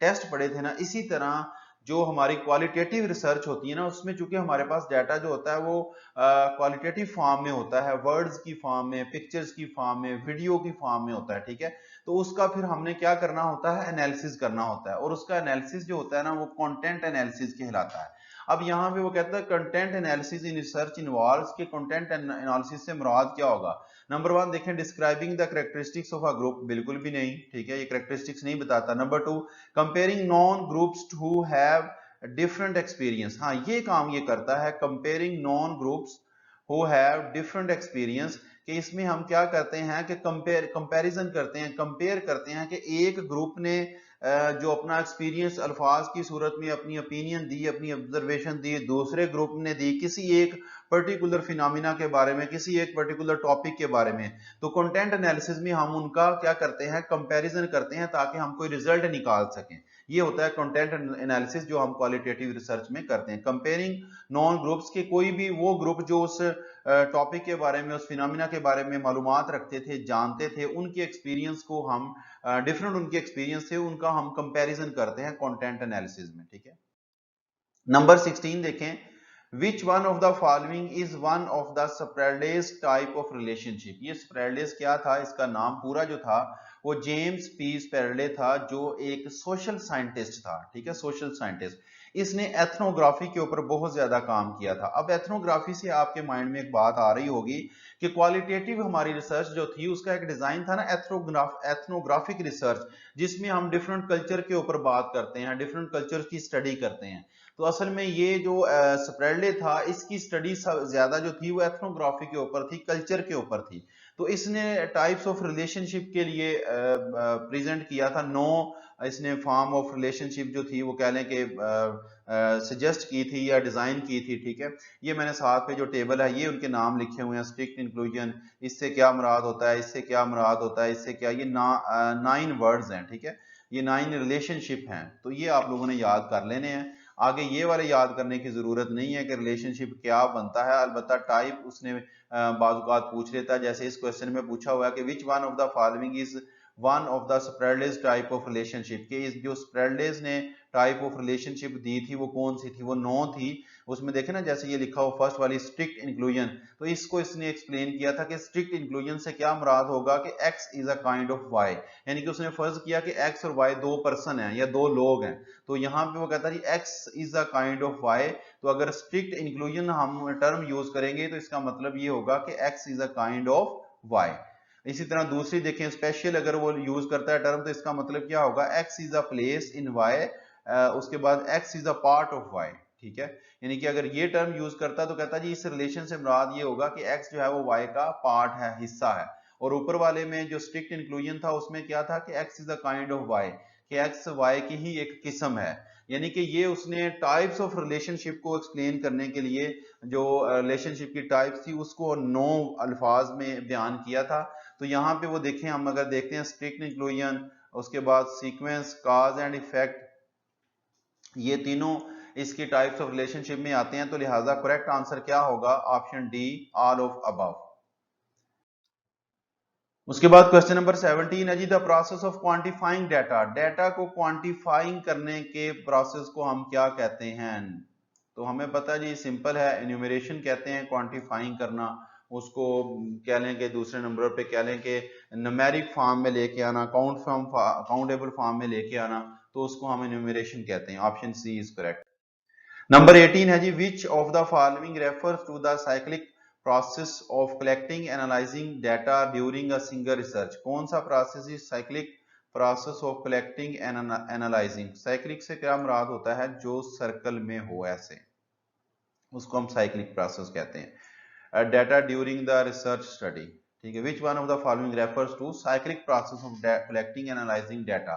टेस्ट पढ़े थे ना, इसी तरह जो हमारी क्वालिटेटिव रिसर्च होती है ना, उसमें चूंकि हमारे पास डाटा जो होता है वो क्वालिटेटिव फॉर्म में होता है, वर्ड्स की फॉर्म में, पिक्चर्स की फॉर्म में, वीडियो की फॉर्म में होता है, ठीक है। तो उसका फिर हमने क्या करना होता है, एनालिसिस करना होता है, और उसका एनालिसिस जो होता है ना वो कंटेंट एनालिसिस कहलाता है। अब यहाँ पे वो कहता है content analysis in research involves, कि कंटेंट एनालिसिस से मुराद क्या होगा। नंबर 1 देखें, describing the characteristics of a group, बिल्कुल भी नहीं, ठीक है, ये कैरेक्टरिस्टिक्स नहीं बताता। Number 2, comparing non groups who have different experience, हाँ ये काम ये करता है, comparing non groups who have different experience, कि इसमें हम क्या करते हैं कि कंपैरिजन करते हैं, कंपेयर करते हैं कि एक ग्रुप ने जो अपना एक्सपीरियंस अल्फाज की सूरत में अपनी ओपिनियन दी, अपनी ऑब्जर्वेशन दी, दूसरे ग्रुप ने दी किसी एक पर्टिकुलर फिनोमिना के बारे में, किसी एक पर्टिकुलर टॉपिक के बारे में। तो कंटेंट एनालिसिस में हम उनका क्या करते हैं, कंपैरिजन करते हैं ताकि हम कोई रिजल्ट निकाल सकें। ये होता है कंटेंट एनालिसिस जो हम क्वालिटेटिव रिसर्च में करते हैं। कंपेयरिंग नॉन ग्रुप्स के, कोई भी वो ग्रुप जो उस टॉपिक के बारे में, उस फिनोमिना के बारे में मालूमात रखते थे, जानते थे, उनके एक्सपीरियंस को हम डिफरेंट उनके एक्सपीरियंस थे उनका हम कंपैरिजन करते हैं कंटेंट एनालिसिस में, ठीक है। नंबर 16 देखें, which one of the following is one of the spreadless type of relationship. ये स्प्रेडलेस क्या था, इसका नाम पूरा जो था वो जेम्स पी स्प्रेडले था, जो एक सोशल साइंटिस्ट था, ठीक है, सोशल साइंटिस्ट। इसने एथनोग्राफी के ऊपर बहुत ज्यादा काम किया था। अब एथनोग्राफी से आपके माइंड में एक बात आ रही होगी कि क्वालिटेटिव हमारी रिसर्च जो थी उसका एक डिजाइन था ना एथनोग्राफिक रिसर्च, जिसमें हम डिफरेंट कल्चर के ऊपर बात करते हैं, डिफरेंट कल्चर की स्टडी करते हैं। तो असल में ये जो स्प्रेडले था इसकी स्टडी ज्यादा जो थी वो एथनोग्राफी के ऊपर थी, कल्चर के ऊपर थी। तो इसने टाइप्स ऑफ रिलेशनशिप के लिए प्रेजेंट किया था 9, इसने फॉर्म ऑफ रिलेशनशिप जो थी वो कह लें कि सजेस्ट की थी या डिजाइन की थी, ठीक है। ये मैंने साथ पे जो टेबल है ये उनके नाम लिखे हुए हैं, स्ट्रिक्ट इंक्लूजन, इससे क्या मुराद होता है, इससे क्या मुराद होता है, इससे क्या, ये 9 वर्ड्स हैं, ठीक है, ये 9 रिलेशनशिप हैं। तो ये आप लोगों ने याद कर लेने हैं। आगे ये वाले याद करने की जरूरत नहीं है कि रिलेशनशिप क्या बनता है, अलबत्ता टाइप उसने बाजुकात पूछ लेता है। जैसे इस क्वेश्चन में पूछा हुआ है कि which one of the following is one of the spreadless type of relationship, के इस जो स्प्रेडलेस ने टाइप ऑफ रिलेशनशिप दी थी वो कौन सी थी, वो 9 थी। उसमें देखे ना जैसे ये लिखा हो फर्स्ट वाली स्ट्रिक्ट इंक्लूजन, तो इसको इसने एक्सप्लेन किया था कि स्ट्रिक्ट इंक्लूजन से क्या मुराद होगा कि x is a kind of y, यानी कि उसने फर्ज किया कि x और y दो पर्सन हैं या दो लोग हैं। तो यहाँ पे वो कहता है x is a kind of y, तो अगर स्ट्रिक्ट इंक्लूजन हम टर्म यूज करेंगे तो इसका मतलब ये होगा कि x is a kind of y। इसी तरह दूसरी देखें, स्पेशल अगर वो यूज करता है टर्म तो इसका मतलब क्या होगा, x is a place in y, उसके बाद x is a part of y, ठीक है। यानी कि अगर ये टर्म यूज करता तो कहता जी इस रिलेशन से मुराद ये होगा कि x जो है वो y का पार्ट है, हिस्सा है। और ऊपर वाले में जो स्ट्रिक्ट इंक्लूजन था उसमें क्या था कि x is a kind of y, कि x y की ही एक किस्म है। यानी कि ये उसने टाइप्स ऑफ रिलेशनशिप को एक्सप्लेन करने के लिए जो रिलेशनशिप की टाइप्स थी उसको 9 अल्फाज में बयान किया था। तो यहाँ पे वो देखें, हम अगर देखते हैं स्ट्रिक्ट इंक्लूजन, उसके बाद सीक्वेंस, काज एंड इफेक्ट, ये तीनों इसकी टाइप्स ऑफ रिलेशनशिप में आते हैं। तो लिहाजा करेक्ट आंसर क्या होगा, option D, all of above. उसके बाद क्वेश्चन नंबर 17 है जी, the process of quantifying data, data को क्वांटिफाइंग करने के प्रोसेस को हम क्या कहते हैं। तो हमें पता है जी, सिंपल है, एन्यूमरेशन कहते हैं क्वांटिफाइंग करना, उसको कह लें कि दूसरे नंबर पे कह लें कि न्यूमेरिक फॉर्म में लेके आना, काउंटेबल फॉर्म में लेके आना, तो उसको हम एन्यूमरेशन कहते हैं। Option C is correct. Number 18 है जी, which of the following refers to the cyclic process of collecting analysing data during a single research. कौन सा process is cyclic process of collecting and analysing. Cyclic से क्या मुराद होता है, जो circle में हो ऐसे, उसको हम साइक्लिक प्रोसेस कहते हैं। Data during the research study, ठीक है। Which one of the following refers to cyclic process of collecting analysing data,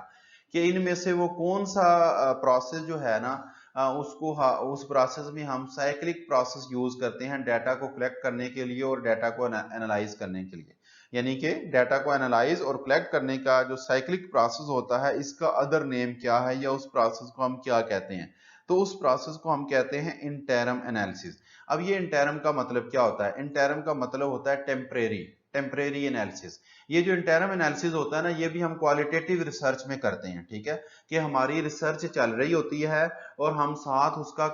कि इनमें से वो कौन सा प्रोसेस जो है ना उसको उस प्रोसेस में हम साइक्लिक प्रोसेस यूज करते हैं डाटा को कलेक्ट करने के लिए और डाटा को एनालाइज करने के लिए। यानी कि डाटा को एनालाइज और कलेक्ट करने का जो साइक्लिक प्रोसेस होता है इसका अदर नेम क्या है, या उस प्रोसेस को हम क्या कहते हैं। तो उस प्रोसेस को हम कहते हैं इंटरम एनालिसिस। अब ये इंटरम का मतलब क्या होता है, इंटरम का मतलब होता है टेम्परेरी एनालिसिस। ये जो इंटरम एनालिसिस होता है ना, ये भी हम क्वालिटेटिव रिसर्च में करते हैं, ठीक है, कि हमारी रिसर्च चल रही होती है और हम साथ उसका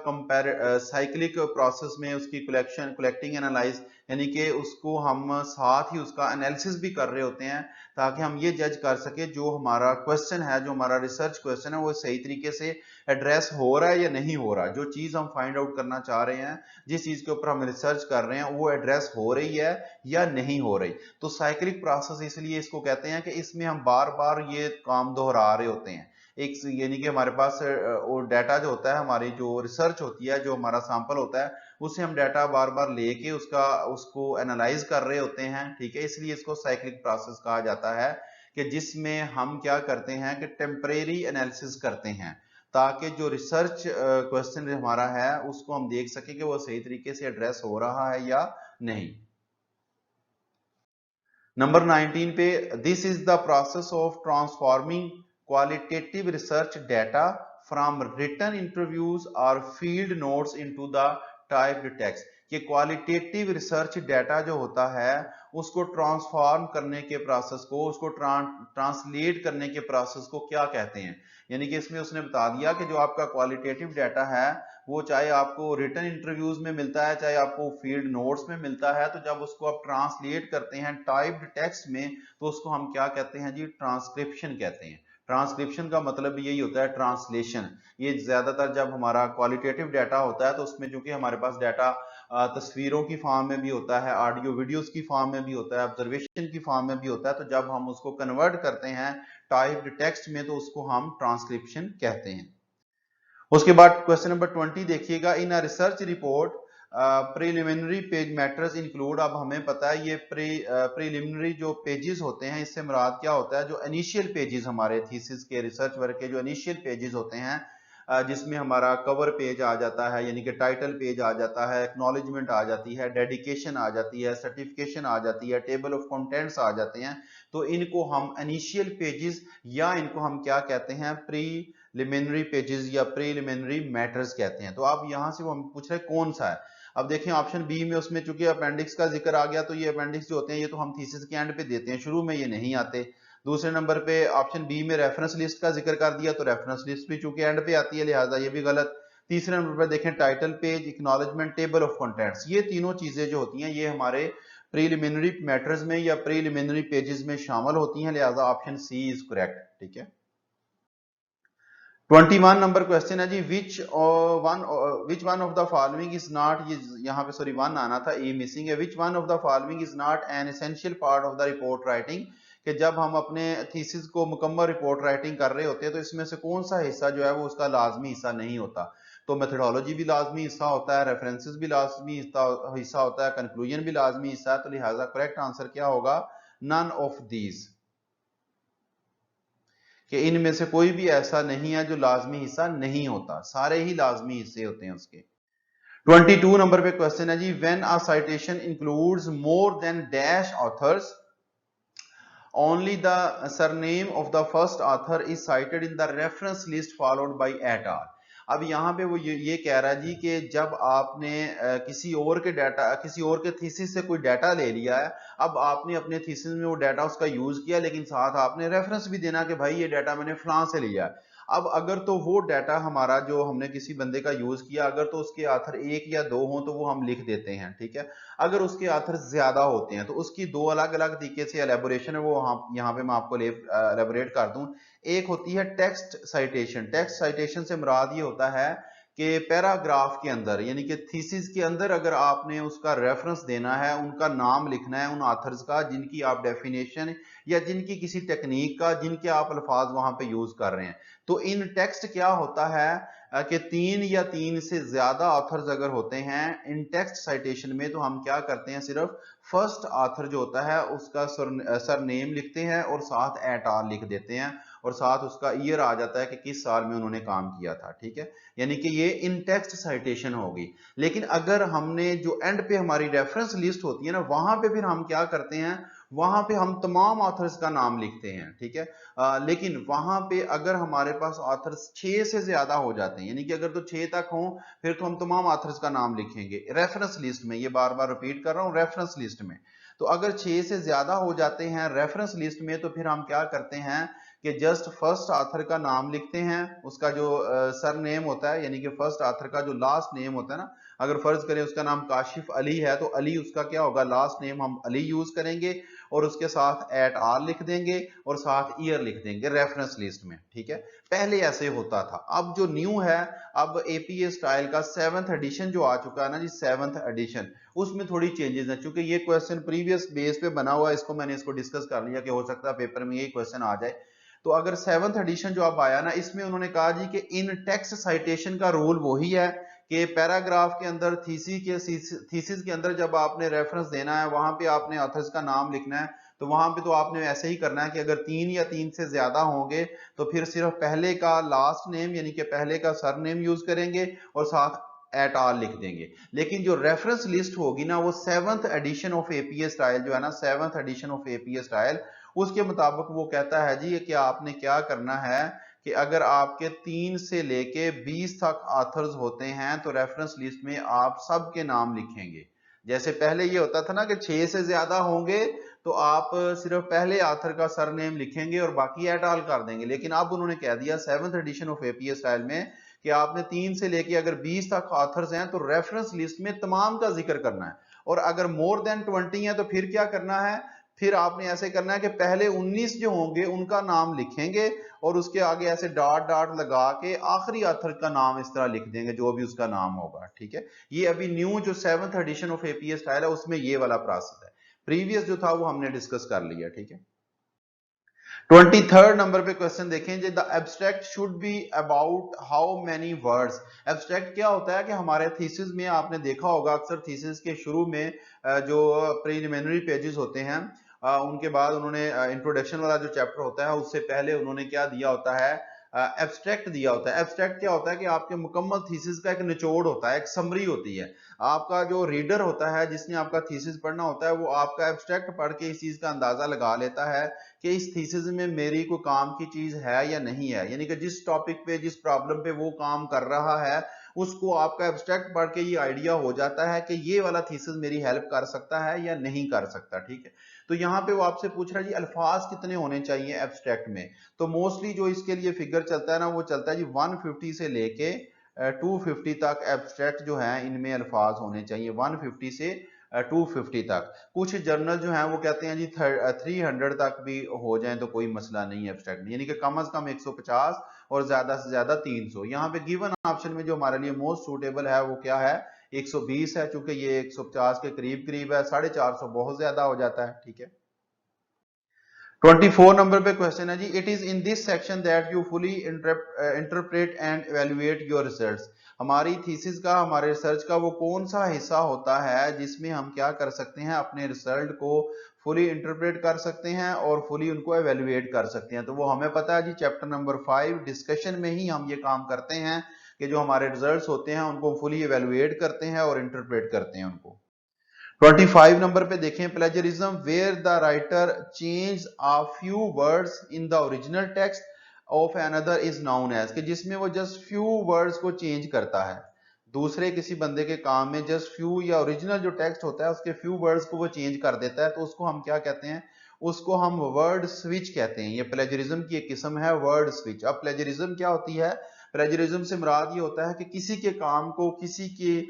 साइक्लिक प्रोसेस में उसकी कलेक्टिंग एनालाइज यानी कि उसको हम साथ ही उसका एनालिसिस भी कर रहे होते हैं ताकि हम ये जज कर सके जो हमारा क्वेश्चन है, जो हमारा रिसर्च क्वेश्चन है वो सही तरीके से एड्रेस हो रहा है या नहीं हो रहा। जो चीज हम फाइंड आउट करना चाह रहे हैं, जिस चीज के ऊपर हम रिसर्च कर रहे हैं, वो एड्रेस हो रही है या नहीं हो रही। तो साइक्लिक प्रोसेस इसलिए इसको कहते हैं कि इसमें हम बार बार ये काम दोहरा रहे होते हैं। एक यानी कि हमारे पास वो डाटा जो होता है, हमारी जो रिसर्च होती है, जो हमारा सैंपल होता है, उससे हम डाटा बार बार लेके उसको एनालाइज कर रहे होते हैं, ठीक है। इसलिए इसको साइक्लिक प्रोसेस कहा जाता है कि जिसमें हम क्या करते हैं कि टेम्परेरी एनालिसिस करते हैं ताकि जो रिसर्च क्वेश्चन हमारा है उसको हम देख सके कि वो सही तरीके से एड्रेस हो रहा है या नहीं। नंबर 19 पे, this is the process of transforming qualitative research data from written interviews और field notes into the typed text. ये क्वालिटेटिव रिसर्च डाटा जो होता है उसको ट्रांसफॉर्म करने के प्रोसेस को, उसको ट्रांसलेट करने के प्रोसेस को क्या कहते हैं। यानी कि इसमें उसने बता दिया कि जो आपका क्वालिटेटिव डाटा है वो चाहे आपको रिटन इंटरव्यूज में मिलता है, चाहे आपको फील्ड नोट्स में मिलता है, तो जब उसको आप ट्रांसलेट करते हैं टाइप्ड टेक्स्ट में तो उसको हम क्या कहते हैं जी, ट्रांसक्रिप्शन कहते हैं। ट्रांसक्रिप्शन का मतलब यही होता है ट्रांसलेशन। ये ज्यादातर जब हमारा क्वालिटेटिव डाटा होता है तो उसमें चूंकि हमारे पास डाटा तस्वीरों की फॉर्म में भी होता है, ऑडियो वीडियोस की फॉर्म में भी होता है, ऑब्जर्वेशन की फॉर्म में भी होता है, तो जब हम उसको कन्वर्ट करते हैं टाइप्ड टेक्स्ट में तो उसको हम ट्रांसक्रिप्शन कहते हैं। उसके बाद क्वेश्चन नंबर 20 देखिएगा, in a research report preliminary page matters include. अब हमें पता है ये प्रीलिमिनरी जो पेजेस होते हैं, इससे मुराद क्या होता है, जो इनिशियल पेजेस हमारे थीसिस के रिसर्च वर्क के जो इनिशियल पेजेस होते हैं, जिसमें हमारा कवर पेज आ जाता है, यानी कि टाइटल पेज आ जाता है, एक्नॉलेजमेंट आ जाती है, डेडिकेशन आ जाती है, सर्टिफिकेशन आ जाती है, टेबल ऑफ कंटेंट्स आ जाते हैं, तो इनको हम इनिशियल पेजेस या इनको हम क्या कहते हैं, प्रीलिमिनरी पेजेस या प्रीलिमिनरी मैटर्स कहते हैं। तो अब यहां से वो हम पूछ रहे हैं कौन सा है। अब देखें ऑप्शन बी में, उसमें चूंकि अपेंडिक्स का जिक्र आ गया, तो ये अपेंडिक्स जो होते हैं ये तो हम थीसिस के एंड पे देते हैं, शुरू में ये नहीं आते। दूसरे नंबर पे ऑप्शन बी में रेफरेंस लिस्ट का जिक्र कर दिया, तो रेफरेंस लिस्ट भी चूंकि एंड पे आती है लिहाजा ये भी गलत। तीसरे नंबर पर देखें title page, acknowledgement, table of contents, ये तीनों चीजें जो होती हैं ये हमारे प्रीलिमिनरी मैटर्स में या प्रीलिमिनरी पेजेस में शामिल होती हैं, लिहाजा ऑप्शन सी इज करेक्ट, ठीक है। 21 नंबर क्वेश्चन है जी, which one of the following is not, ये यहाँ पे सॉरी 1 आना था, ए मिसिंग है। Which one of the following is not an essential part of the report writing, कि जब हम अपने थीसिस को मुकम्मल रिपोर्ट राइटिंग कर रहे होते हैं तो इसमें से कौन सा हिस्सा जो है वो उसका लाजमी हिस्सा नहीं होता। तो मेथडोलॉजी भी लाजमी हिस्सा होता है, रेफरेंसेस भी लाजमी हिस्सा होता है, कंक्लूजन भी लाजमी हिस्सा है, तो लिहाजा करेक्ट आंसर क्या होगा, नन ऑफ दीज, कि इनमें से कोई भी ऐसा नहीं है जो लाजमी हिस्सा नहीं होता, सारे ही लाजमी हिस्से होते हैं उसके। 22 नंबर पे क्वेश्चन है जी, when a citation includes more than dash authors only the surname of the first author is cited in the reference list followed by at all। अब यहाँ पे वो ये कह रहा है जी कि जब आपने किसी और के डाटा, किसी और के थीसिस से कोई डाटा ले लिया है, अब आपने अपने थीसिस में वो डाटा उसका यूज किया, लेकिन साथ आपने रेफरेंस भी देना कि भाई ये डाटा मैंने फलां से लिया है। अब अगर तो वो डाटा हमारा जो हमने किसी बंदे का यूज किया, अगर तो उसके आथर 1 या 2 हो तो वो हम लिख देते हैं, ठीक है। अगर उसके आथर ज्यादा होते हैं तो उसकी 2 अलग अलग तरीके से एलेबोरेशन है, वो यहाँ पे मैं आपको एलेबोरेट कर दूं। एक होती है टेक्स्ट साइटेशन। टेक्स्ट साइटेशन से मुराद ये होता है कि पैराग्राफ के अंदर, यानी कि थीसिस के अंदर अगर आपने उसका रेफरेंस देना है, उनका नाम लिखना है उन ऑथर्स का जिनकी आप डेफिनेशन या जिनकी किसी टेक्निक का, जिनके आप अल्फाज वहां पे यूज कर रहे हैं। तो इन टेक्स्ट क्या होता है कि 3 या 3 से ज्यादा ऑथर्स अगर होते हैं इन टेक्स्ट साइटेशन में, तो हम क्या करते हैं, सिर्फ फर्स्ट ऑथर जो होता है उसका सरनेम लिखते हैं और साथ एट ऑल लिख देते हैं, और साथ उसका ईयर आ जाता है कि किस साल में उन्होंने काम किया था, ठीक है। यानी कि ये इन टेक्स्ट साइटेशन होगी। लेकिन अगर हमने जो एंड पे हमारी रेफरेंस लिस्ट होती है ना, वहां पे फिर हम क्या करते हैं, वहां पे हम तमाम ऑथर्स का नाम लिखते हैं, ठीक है। लेकिन वहां पे अगर हमारे पास ऑथर्स 6 से ज्यादा हो जाते हैं, यानी कि अगर तो 6 तक हो, फिर तो हम तमाम ऑथर्स का नाम लिखेंगे रेफरेंस लिस्ट में, ये बार बार रिपीट कर रहा हूं, रेफरेंस लिस्ट में। तो अगर 6 से ज्यादा हो जाते हैं रेफरेंस लिस्ट में, तो फिर हम क्या करते हैं कि जस्ट फर्स्ट ऑथर का नाम लिखते हैं, उसका जो सर नेम होता है, यानी कि फर्स्ट ऑथर का जो लास्ट नेम होता है ना, अगर फर्ज करें उसका नाम काशिफ अली है तो अली उसका क्या होगा, लास्ट नेम हम अली यूज करेंगे और उसके साथ एट आल लिख देंगे और साथ ईयर लिख देंगे रेफरेंस लिस्ट में, ठीक है। पहले ऐसे होता था। अब जो न्यू है, अब एपीए स्टाइल का 7th एडिशन जो आ चुका है ना जी, 7th एडिशन, उसमें थोड़ी चेंजेस हैं। चूंकि ये क्वेश्चन प्रीवियस बेस पे बना हुआ है, इसको मैंने इसको डिस्कस कर लिया कि हो सकता है पेपर में यही क्वेश्चन आ जाए। तो अगर 7th एडिशन जो अब आया ना, इसमें उन्होंने कहा जी कि इन टेक्स्ट साइटेशन का रूल वही है कि पैराग्राफ के अंदर थीसिस के अंदर जब आपने रेफरेंस देना है, वहां पे आपने ऑथर्स का नाम लिखना है। तो वहां पे तो आपने ऐसे ही करना है कि अगर 3 या 3 से ज्यादा होंगे तो फिर सिर्फ पहले का लास्ट नेम यानी कि पहले का सरनेम यूज करेंगे और साथ एट ऑल लिख देंगे। लेकिन जो रेफरेंस लिस्ट होगी ना, वो 7th addition of APA style जो है ना, 7th addition of APA style, उसके मुताबिक वो कहता है जी कि आपने क्या करना है कि अगर आपके 3 से लेके 20 तक ऑथर्स होते हैं तो रेफरेंस लिस्ट में आप सबके नाम लिखेंगे। जैसे पहले ये होता था ना कि 6 से ज्यादा होंगे तो आप सिर्फ पहले ऑथर का सरनेम लिखेंगे और बाकी एट ऑल कर देंगे। लेकिन अब उन्होंने कह दिया 7th addition of APA style में कि आपने 3 से लेके अगर 20 तक ऑथर्स हैं तो रेफरेंस लिस्ट में तमाम का जिक्र करना है, और अगर मोर देन 20 है तो फिर क्या करना है, फिर आपने ऐसे करना है कि पहले 19 जो होंगे उनका नाम लिखेंगे और उसके आगे ऐसे डॉट डॉट लगा के आखिरी ऑथर का नाम इस तरह लिख देंगे जो भी उसका नाम होगा, ठीक है। ये अभी न्यू जो 7th addition of APA style है उसमें ये वाला प्रोसेस है। प्रीवियस जो था वो हमने डिस्कस कर लिया, ठीक है। 23rd नंबर पे क्वेश्चन देखें, the abstract should be about how many words. Abstract क्या होता है कि हमारे थीसिस में आपने देखा होगा अक्सर थीसिस के शुरू में जो प्रीलिमिनरी पेजेस होते हैं, उनके बाद उन्होंने इंट्रोडक्शन वाला जो चैप्टर होता है उससे पहले उन्होंने क्या दिया होता है, एब्स्ट्रैक्ट दिया होता है। एब्स्ट्रैक्ट क्या होता है कि आपके मुकम्मल थीसिस का एक निचोड़ होता है, एक समरी होती है। आपका जो रीडर होता है जिसने आपका थीसिस पढ़ना होता है वो आपका एब्स्ट्रैक्ट पढ़ के इस चीज का अंदाजा लगा लेता है कि इस थीसिस में मेरी कोई काम की चीज है या नहीं है, यानी कि जिस टॉपिक पे जिस प्रॉब्लम पे वो काम कर रहा है उसको आपका एब्स्ट्रैक्ट पढ़ के ये आइडिया हो जाता है कि ये वाला थीसिस मेरी हेल्प कर सकता है या नहीं कर सकता, ठीक है। तो यहाँ पे वो आपसे पूछ रहा है जी अल्फाज कितने होने चाहिए एब्स्ट्रैक्ट में। तो मोस्टली जो इसके लिए फिगर चलता है ना, वो चलता है जी 150 से लेके 250 तक एब्स्ट्रैक्ट जो है इनमें अल्फाज होने चाहिए, 150 से 250 तक। कुछ जर्नल जो हैं वो कहते हैं जी 300 तक भी हो जाए तो कोई मसला नहीं है एब्स्ट्रैक्ट में, यानी कि कम से कम 150 और ज्यादा से ज्यादा 300। यहाँ पे गिवन ऑप्शन में जो हमारे लिए मोस्ट सूटेबल है वो क्या है, 120 है, चूंकि ये 150 के करीब करीब है, 450 बहुत ज्यादा हो जाता है, ठीक है। 24 नंबर पे क्वेश्चन है जी, it is in this section that you fully interpret and evaluate your research. हमारी थीसिस का, हमारे रिसर्च का वो कौन सा हिस्सा होता है जिसमें हम क्या कर सकते हैं, अपने रिजल्ट को फुली इंटरप्रेट कर सकते हैं और फुली उनको एवेल्युएट कर सकते हैं। तो वो हमें पता है जी चैप्टर नंबर 5 डिस्कशन में ही हम ये काम करते हैं कि जो हमारे रिजल्ट्स होते हैं उनको फुली एवेल्युएट करते हैं और इंटरप्रेट करते हैं उनको। 25 नंबर पे देखें, plagiarism where the writer change a few words in the original text of another is known as, कि जिसमें वो जस्ट फ्यू वर्ड्स को चेंज करता है, दूसरे किसी बंदे के काम में जस्ट फ्यू या ओरिजिनल जो टेक्स्ट होता है उसके फ्यू वर्ड्स को वो चेंज कर देता है, तो उसको हम क्या कहते हैं, उसको हम वर्ड स्विच कहते हैं। ये प्लेजरिज्म की एक किस्म है, वर्ड स्विच। अब प्लेजरिज्म क्या होती है, प्लेजरिज्म से मुराद ये होता है कि किसी के काम को, किसी के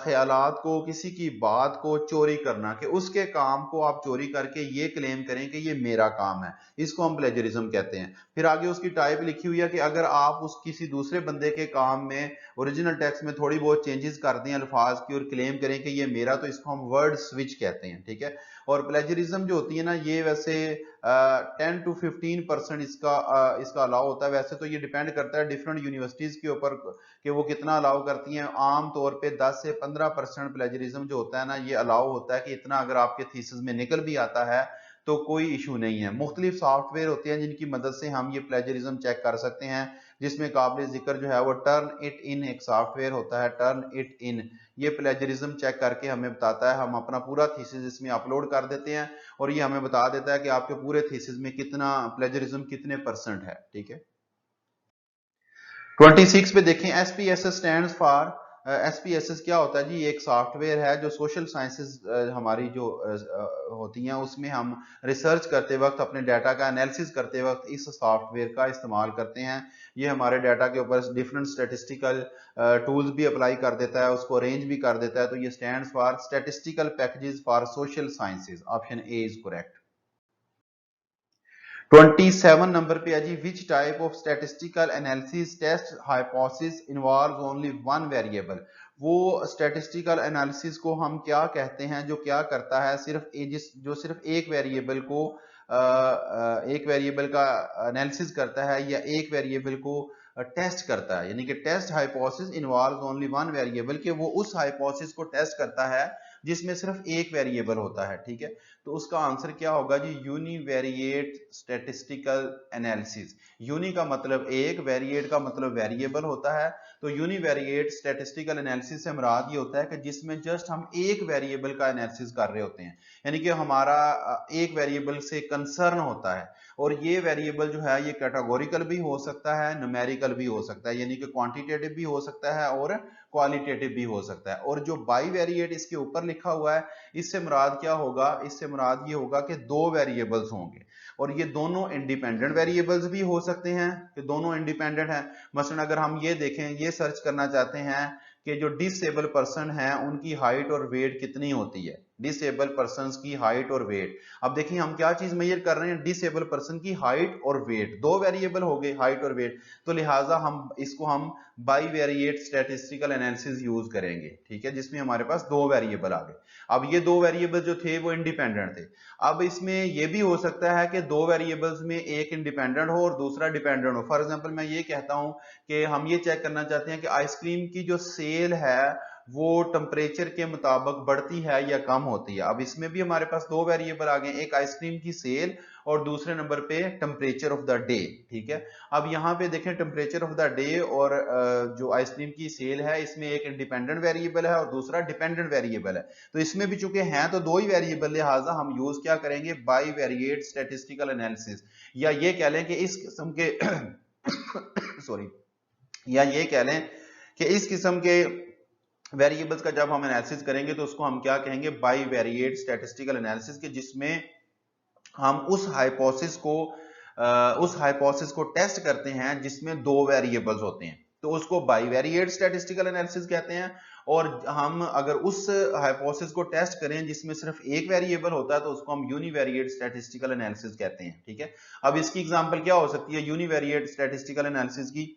ख्यालात को, किसी की बात को चोरी करना, कि उसके काम को आप चोरी करके ये क्लेम करें कि ये मेरा काम है, इसको हम प्लेजरिज्म कहते हैं। फिर आगे उसकी टाइप लिखी हुई है कि अगर आप उस किसी दूसरे बंदे के काम में ओरिजिनल टेक्स्ट में थोड़ी बहुत चेंजेस कर दें अल्फाज की और क्लेम करें कि ये मेरा, तो इसको हम वर्ड स्विच कहते हैं, ठीक है। और प्लेजरिज्म जो होती है ना, ये वैसे 10 to 15% इसका अलाउ होता है। वैसे तो ये डिपेंड करता है डिफरेंट यूनिवर्सिटीज के ऊपर कि वो कितना अलाउ करती हैं। आम तौर पे 10 से 15% प्लेजरिज्म जो होता है ना, ये अलाउ होता है कि इतना अगर आपके थीसिस में निकल भी आता है तो कोई इशू नहीं है। मुख्तलिफ सॉफ्टवेयर होते हैं जिनकी मदद से हम ये प्लेजरिज्म चेक कर सकते हैं, जिसमें काबिल जिक्र जो है वो टर्न इट इन एक सॉफ्टवेयर होता है, टर्न इट इन। ये प्लेजरिज्म चेक करके हमें बताता है, हम अपना पूरा थीसिस इसमें अपलोड कर देते हैं और ये हमें बता देता है कि आपके पूरे थीसिस में कितना प्लेजरिज्म कितने % है, ठीक है। 26 पे देखें, SPSS स्टैंड्स फॉर SPSS क्या होता है जी? एक सॉफ्टवेयर है जो सोशल साइंसेज हमारी जो होती हैं उसमें हम रिसर्च करते वक्त, अपने डाटा का एनालिसिस करते वक्त इस सॉफ्टवेयर का इस्तेमाल करते हैं। ये हमारे डाटा के ऊपर डिफरेंट स्टेटिस्टिकल टूल्स भी अप्लाई कर देता है, उसको अरेंज भी कर देता है। तो ये stands for statistical packages for social sciences. Option A is correct. 27 number पे है जी, which type of statistical analysis test hypothesis involve only one variable. वो स्टैटिस्टिकल एनालिसिस को हम क्या कहते हैं जो क्या करता है, जो सिर्फ एक वेरिएबल को एक वेरिएबल का एनालिसिस करता है या एक वेरिएबल को टेस्ट करता है। यानी कि test hypothesis involve only one variable, के वो उस हाइपोथेसिस को टेस्ट करता है जिसमें सिर्फ एक वेरिएबल होता है। ठीक है, तो उसका आंसर क्या होगा जी? Univariate statistical analysis. यूनि का मतलब एक, वेरिएट का मतलब वेरिएबल होता है। तो यूनिवेरिएट स्टैटिस्टिकल एनालिसिस से मुराद ये होता है कि जिसमें जस्ट हम एक वेरिएबल का एनालिसिस कर रहे होते हैं, यानी कि हमारा एक वेरिएबल से कंसर्न होता है। और ये वेरिएबल जो है ये कैटेगोरिकल भी हो सकता है, न्यूमेरिकल भी हो सकता है, यानी कि क्वांटिटेटिव भी हो सकता है और क्वालिटेटिव भी हो सकता है। और जो बाईवेरिएट इसके ऊपर लिखा हुआ है, इससे मुराद क्या होगा? इससे मुराद ये होगा कि दो वेरिएबल्स होंगे और ये दोनों इंडिपेंडेंट वेरिएबल्स भी हो सकते हैं, कि दोनों इंडिपेंडेंट हैं। मसलन अगर हम ये देखें, ये सर्च करना चाहते हैं कि जो डिसेबल पर्सन है उनकी हाइट और वेट कितनी होती है, डिसेबल पर्सन की हाइट और वेट। अब देखिए हम क्या चीज मेजर कर रहे हैं? डिसेबल पर्सन की हाइट और वेट, दो वेरिएबल हो गए हाइट और वेट। तो लिहाजा हम बाईवेरिएट स्टैटिस्टिकल एनालिसिस यूज करेंगे। ठीक है, जिसमें हमारे पास दो वेरिएबल आ गए। अब ये दो वेरिएबल जो थे वो इंडिपेंडेंट थे। अब इसमें ये भी हो सकता है कि दो वेरिएबल्स में एक इंडिपेंडेंट हो और दूसरा डिपेंडेंट हो। फॉर एग्जांपल मैं ये कहता हूं कि हम ये चेक करना चाहते हैं कि आइसक्रीम की जो सेल है वो टेम्परेचर के मुताबिक बढ़ती है या कम होती है। अब इसमें भी हमारे पास दो वेरिएबल आ गए, एक आइसक्रीम की सेल और दूसरे नंबर पे टेम्परेचर ऑफ द डे। ठीक है, अब यहाँ पे देखें टेम्परेचर ऑफ द डे और जो आइसक्रीम की सेल है इसमें एक इंडिपेंडेंट वेरिएबल है और दूसरा डिपेंडेंट वेरिएबल है। तो इसमें भी चूंकि हैं तो दो ही वेरिएबल, लिहाजा हम यूज क्या करेंगे? Bivariate statistical analysis. या ये कह लें कि इस किस्म के सॉरी, या ये कह लें कि इस किस्म के वेरिएबल्स का जब हम एनालिसिस करेंगे तो उसको हम क्या कहेंगे? बाईवेरिएट स्टैटिस्टिकल एनालिसिस, के जिसमें हम उस हाइपोथेसिस को टेस्ट करते हैं जिसमें दो वेरिएबल्स होते हैं, तो उसको बाईवेरिएट स्टैटिस्टिकल एनालिसिस कहते हैं। और हम अगर उस हाइपोथेसिस को टेस्ट करें जिसमें सिर्फ एक वेरिएबल होता है तो उसको हम यूनिवेरिएट स्टैटिस्टिकल एनालिसिस कहते हैं। ठीक है, अब इसकी एग्जांपल क्या हो सकती है यूनिवेरिएट स्टैटिस्टिकल एनालिसिस की?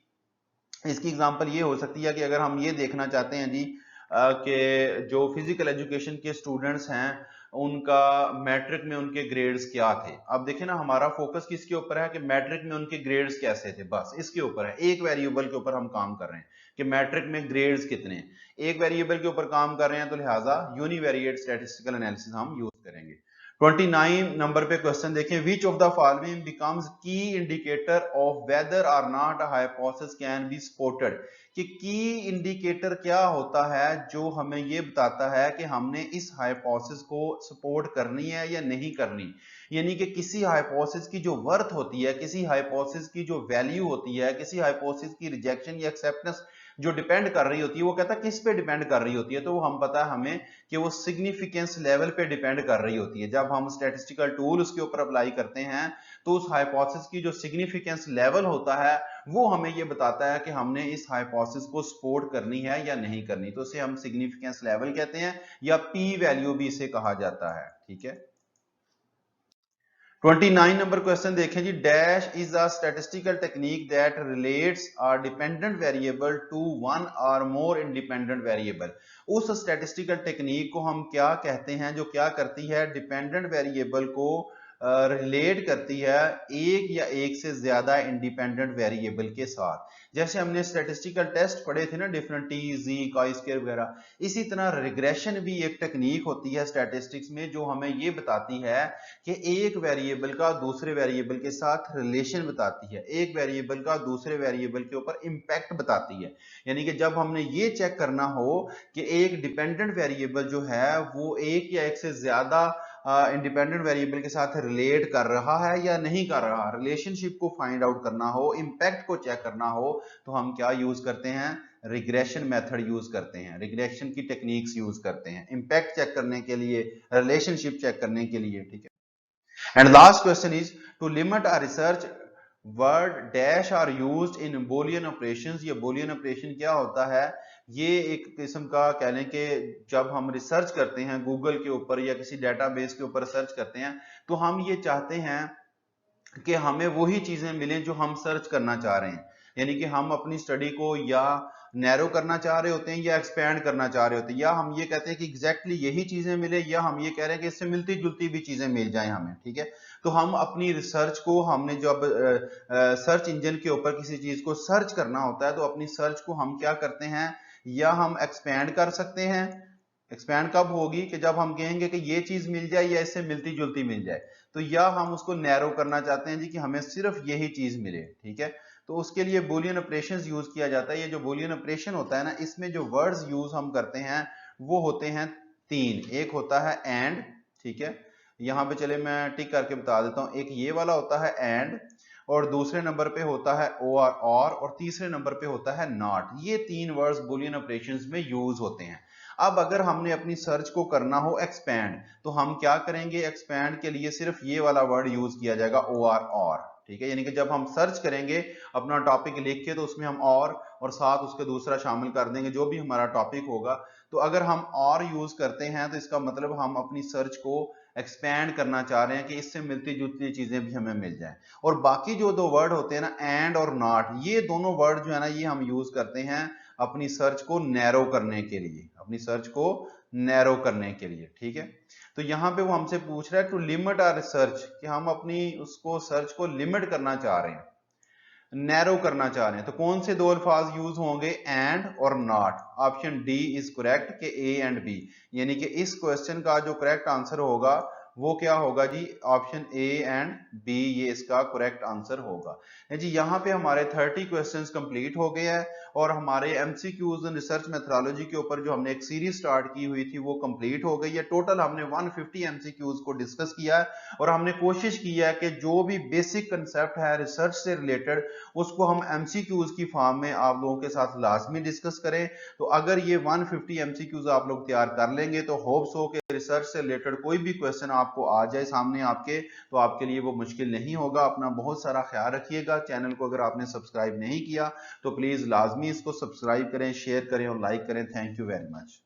इसकी एग्जांपल ये हो सकती है कि अगर हम ये देखना चाहते हैं जी कि जो फिजिकल एजुकेशन के स्टूडेंट्स हैं उनका मैट्रिक में उनके ग्रेड्स क्या थे। अब देखें ना, हमारा फोकस किसके ऊपर है कि मैट्रिक में उनके ग्रेड्स कैसे थे, बस इसके ऊपर है। एक वेरिएबल के ऊपर हम काम कर रहे हैं कि मैट्रिक में ग्रेड्स कितने हैं, एक वेरिएबल के ऊपर काम कर रहे हैं, तो लिहाजा यूनिवेरिएट स्टैटिस्टिकल एनालिसिस हम यूज करेंगे। 29 नंबर पे क्वेश्चन देखें, विच ऑफ द फॉलोइंग बिकम्स की इंडिकेटर ऑफ वेदर और not a hypothesis can be supported. कि की इंडिकेटर क्या होता है जो हमें ये बताता है कि हमने इस हाइपोथेसिस को सपोर्ट करनी है या नहीं करनी। यानी कि किसी हाइपोथेसिस की जो वर्थ होती है, किसी हाइपोथेसिस की जो वैल्यू होती है, किसी हाइपोथेसिस की रिजेक्शन या एक्सेप्टेंस जो डिपेंड कर रही होती है, वो कहता है किस पे डिपेंड कर रही होती है। तो वो हम पता है हमें कि वो सिग्निफिकेंस लेवल पे डिपेंड कर रही होती है। जब हम स्टैटिस्टिकल टूल उसके ऊपर अप्लाई करते हैं तो उस हाइपोथेसिस की जो सिग्निफिकेंस लेवल होता है वो हमें ये बताता है कि हमने इस हाइपोथेसिस को सपोर्ट करनी है या नहीं करनी। तो इसे हम सिग्निफिकेंस लेवल कहते हैं या पी वैल्यू भी इसे कहा जाता है। ठीक है, 29 नंबर क्वेश्चन देखें जी, dash is a statistical technique that relates a dependent variable to one or more independent variable. उस स्टैटिस्टिकल टेक्निक को हम क्या कहते हैं जो क्या करती है? डिपेंडेंट वेरिएबल को रिलेट करती है एक या एक से ज्यादा इंडिपेंडेंट वेरिएबल के साथ। जैसे हमने स्टैटिस्टिकल टेस्ट पढ़े थे ना, डिफरेंट टी, जी, कॉई स्क्वायर वगैरह, इसी तरह रिग्रेशन भी एक टेक्निक होती है स्टैटिस्टिक्स में जो हमें ये बताती है कि एक वेरिएबल का दूसरे वेरिएबल के साथ रिलेशन बताती है, एक वेरिएबल का दूसरे वेरिएबल के ऊपर इंपैक्ट बताती है। यानी कि जब हमने ये चेक करना हो कि एक डिपेंडेंट वेरिएबल जो है वो एक या एक से ज्यादा इंडिपेंडेंट वेरिएबल के साथ रिलेट कर रहा है या नहीं कर रहा, रिलेशनशिप को फाइंड आउट करना हो, इंपैक्ट को चेक करना हो, तो हम क्या यूज करते हैं, रिग्रेशन मेथड यूज करते हैं, रिग्रेशन की टेक्निक्स यूज करते हैं इंपैक्ट चेक करने के लिए, रिलेशनशिप चेक करने के लिए, ठीक है। And last question is to limit a research word dash are used in Boolean operations. ये बोलियन ऑपरेशन क्या होता है, ये एक किस्म का कह लें कि जब हम रिसर्च करते हैं गूगल के ऊपर या किसी डेटाबेस के ऊपर सर्च करते हैं, तो हम ये चाहते हैं कि हमें वही चीजें मिलें जो हम सर्च करना चाह रहे हैं, यानी कि हम अपनी स्टडी को या नैरो करना चाह रहे होते हैं या एक्सपैंड करना चाह रहे होते हैं, या हम ये कहते हैं कि एग्जैक्टली यही चीजें मिले, या हम ये कह रहे हैं कि इससे मिलती जुलती भी चीजें मिल जाएं हमें, ठीक है। तो हम अपनी रिसर्च को, हमने जब सर्च इंजन के ऊपर किसी चीज को सर्च करना होता है, तो अपनी सर्च को हम क्या करते हैं, या हम एक्सपैंड कर सकते हैं। एक्सपैंड कब होगी कि जब हम कहेंगे कि ये चीज मिल जाए या इससे मिलती जुलती मिल जाए, तो या हम उसको नैरो करना चाहते हैं जी कि हमें सिर्फ यही चीज मिले, ठीक है। तो उसके लिए बूलियन ऑपरेशंस यूज किया जाता है। ये जो बूलियन ऑपरेशन होता है ना, इसमें जो वर्ड्स यूज हम करते हैं वो होते हैं तीन। एक होता है एंड, ठीक है, यहां पे चले मैं टिक करके बता देता हूं। एक ये वाला होता है एंड, और दूसरे नंबर पे होता है और तीसरे नंबर पे होता है नॉट। ये तीन वर्ड्स बूलियन ऑपरेशंस में यूज होते हैं। अब अगर हमने अपनी सर्च को करना हो एक्सपैंड, तो हम क्या करेंगे, एक्सपैंड के लिए सिर्फ ये वाला वर्ड यूज किया जाएगा और, ठीक है। यानी कि जब हम सर्च करेंगे अपना टॉपिक लिख के, तो उसमें हम और साथ उसके दूसरा शामिल कर देंगे जो भी हमारा टॉपिक होगा। तो अगर हम और यूज करते हैं तो इसका मतलब हम अपनी सर्च को एक्सपैंड करना चाह रहे हैं कि इससे मिलती जुलती चीजें भी हमें मिल जाएं। और बाकी जो दो वर्ड होते हैं ना, एंड और नॉट, ये दोनों वर्ड जो है ना, ये हम यूज करते हैं अपनी सर्च को नैरो करने के लिए, अपनी सर्च को नैरो करने के लिए, ठीक है। तो यहां पे वो हमसे पूछ रहा है टू लिमिट आवर रिसर्च, कि हम अपनी उसको सर्च को लिमिट करना चाह रहे हैं, नैरो करना चाह रहे हैं, तो कौन से दो अल्फाज यूज होंगे, एंड और not. Option D is correct के ए एंड बी, यानी कि इस क्वेश्चन का जो करेक्ट आंसर होगा वो क्या होगा जी, ऑप्शन ए एंड बी, ये इसका करेक्ट आंसर होगा जी। यहाँ पे हमारे 30 क्वेश्चंस कंप्लीट हो गए हैं, और हमारे एमसीक्यूज इन रिसर्च मेथोडोलॉजी के ऊपर जो हमने एक सीरीज स्टार्ट की हुई थी वो कंप्लीट हो गई है। टोटल हमने 150 एमसीक्यूज को डिस्कस किया है, और हमने कोशिश की है कि जो भी बेसिक कंसेप्ट है रिसर्च से रिलेटेड, उसको हम एमसीक्यूज की फॉर्म में आप लोगों के साथ लाजमी डिस्कस करें। तो अगर ये 150 एमसीक्यूज आप लोग तैयार कर लेंगे, तो होप्स हो कि रिसर्च से रिलेटेड कोई भी क्वेश्चन आपको आ जाए सामने आपके, तो आपके लिए वो मुश्किल नहीं होगा। अपना बहुत सारा ख्याल रखिएगा। चैनल को अगर आपने सब्सक्राइब नहीं किया तो प्लीज लाजमी इसको सब्सक्राइब करें, शेयर करें और लाइक करें। Thank you very much.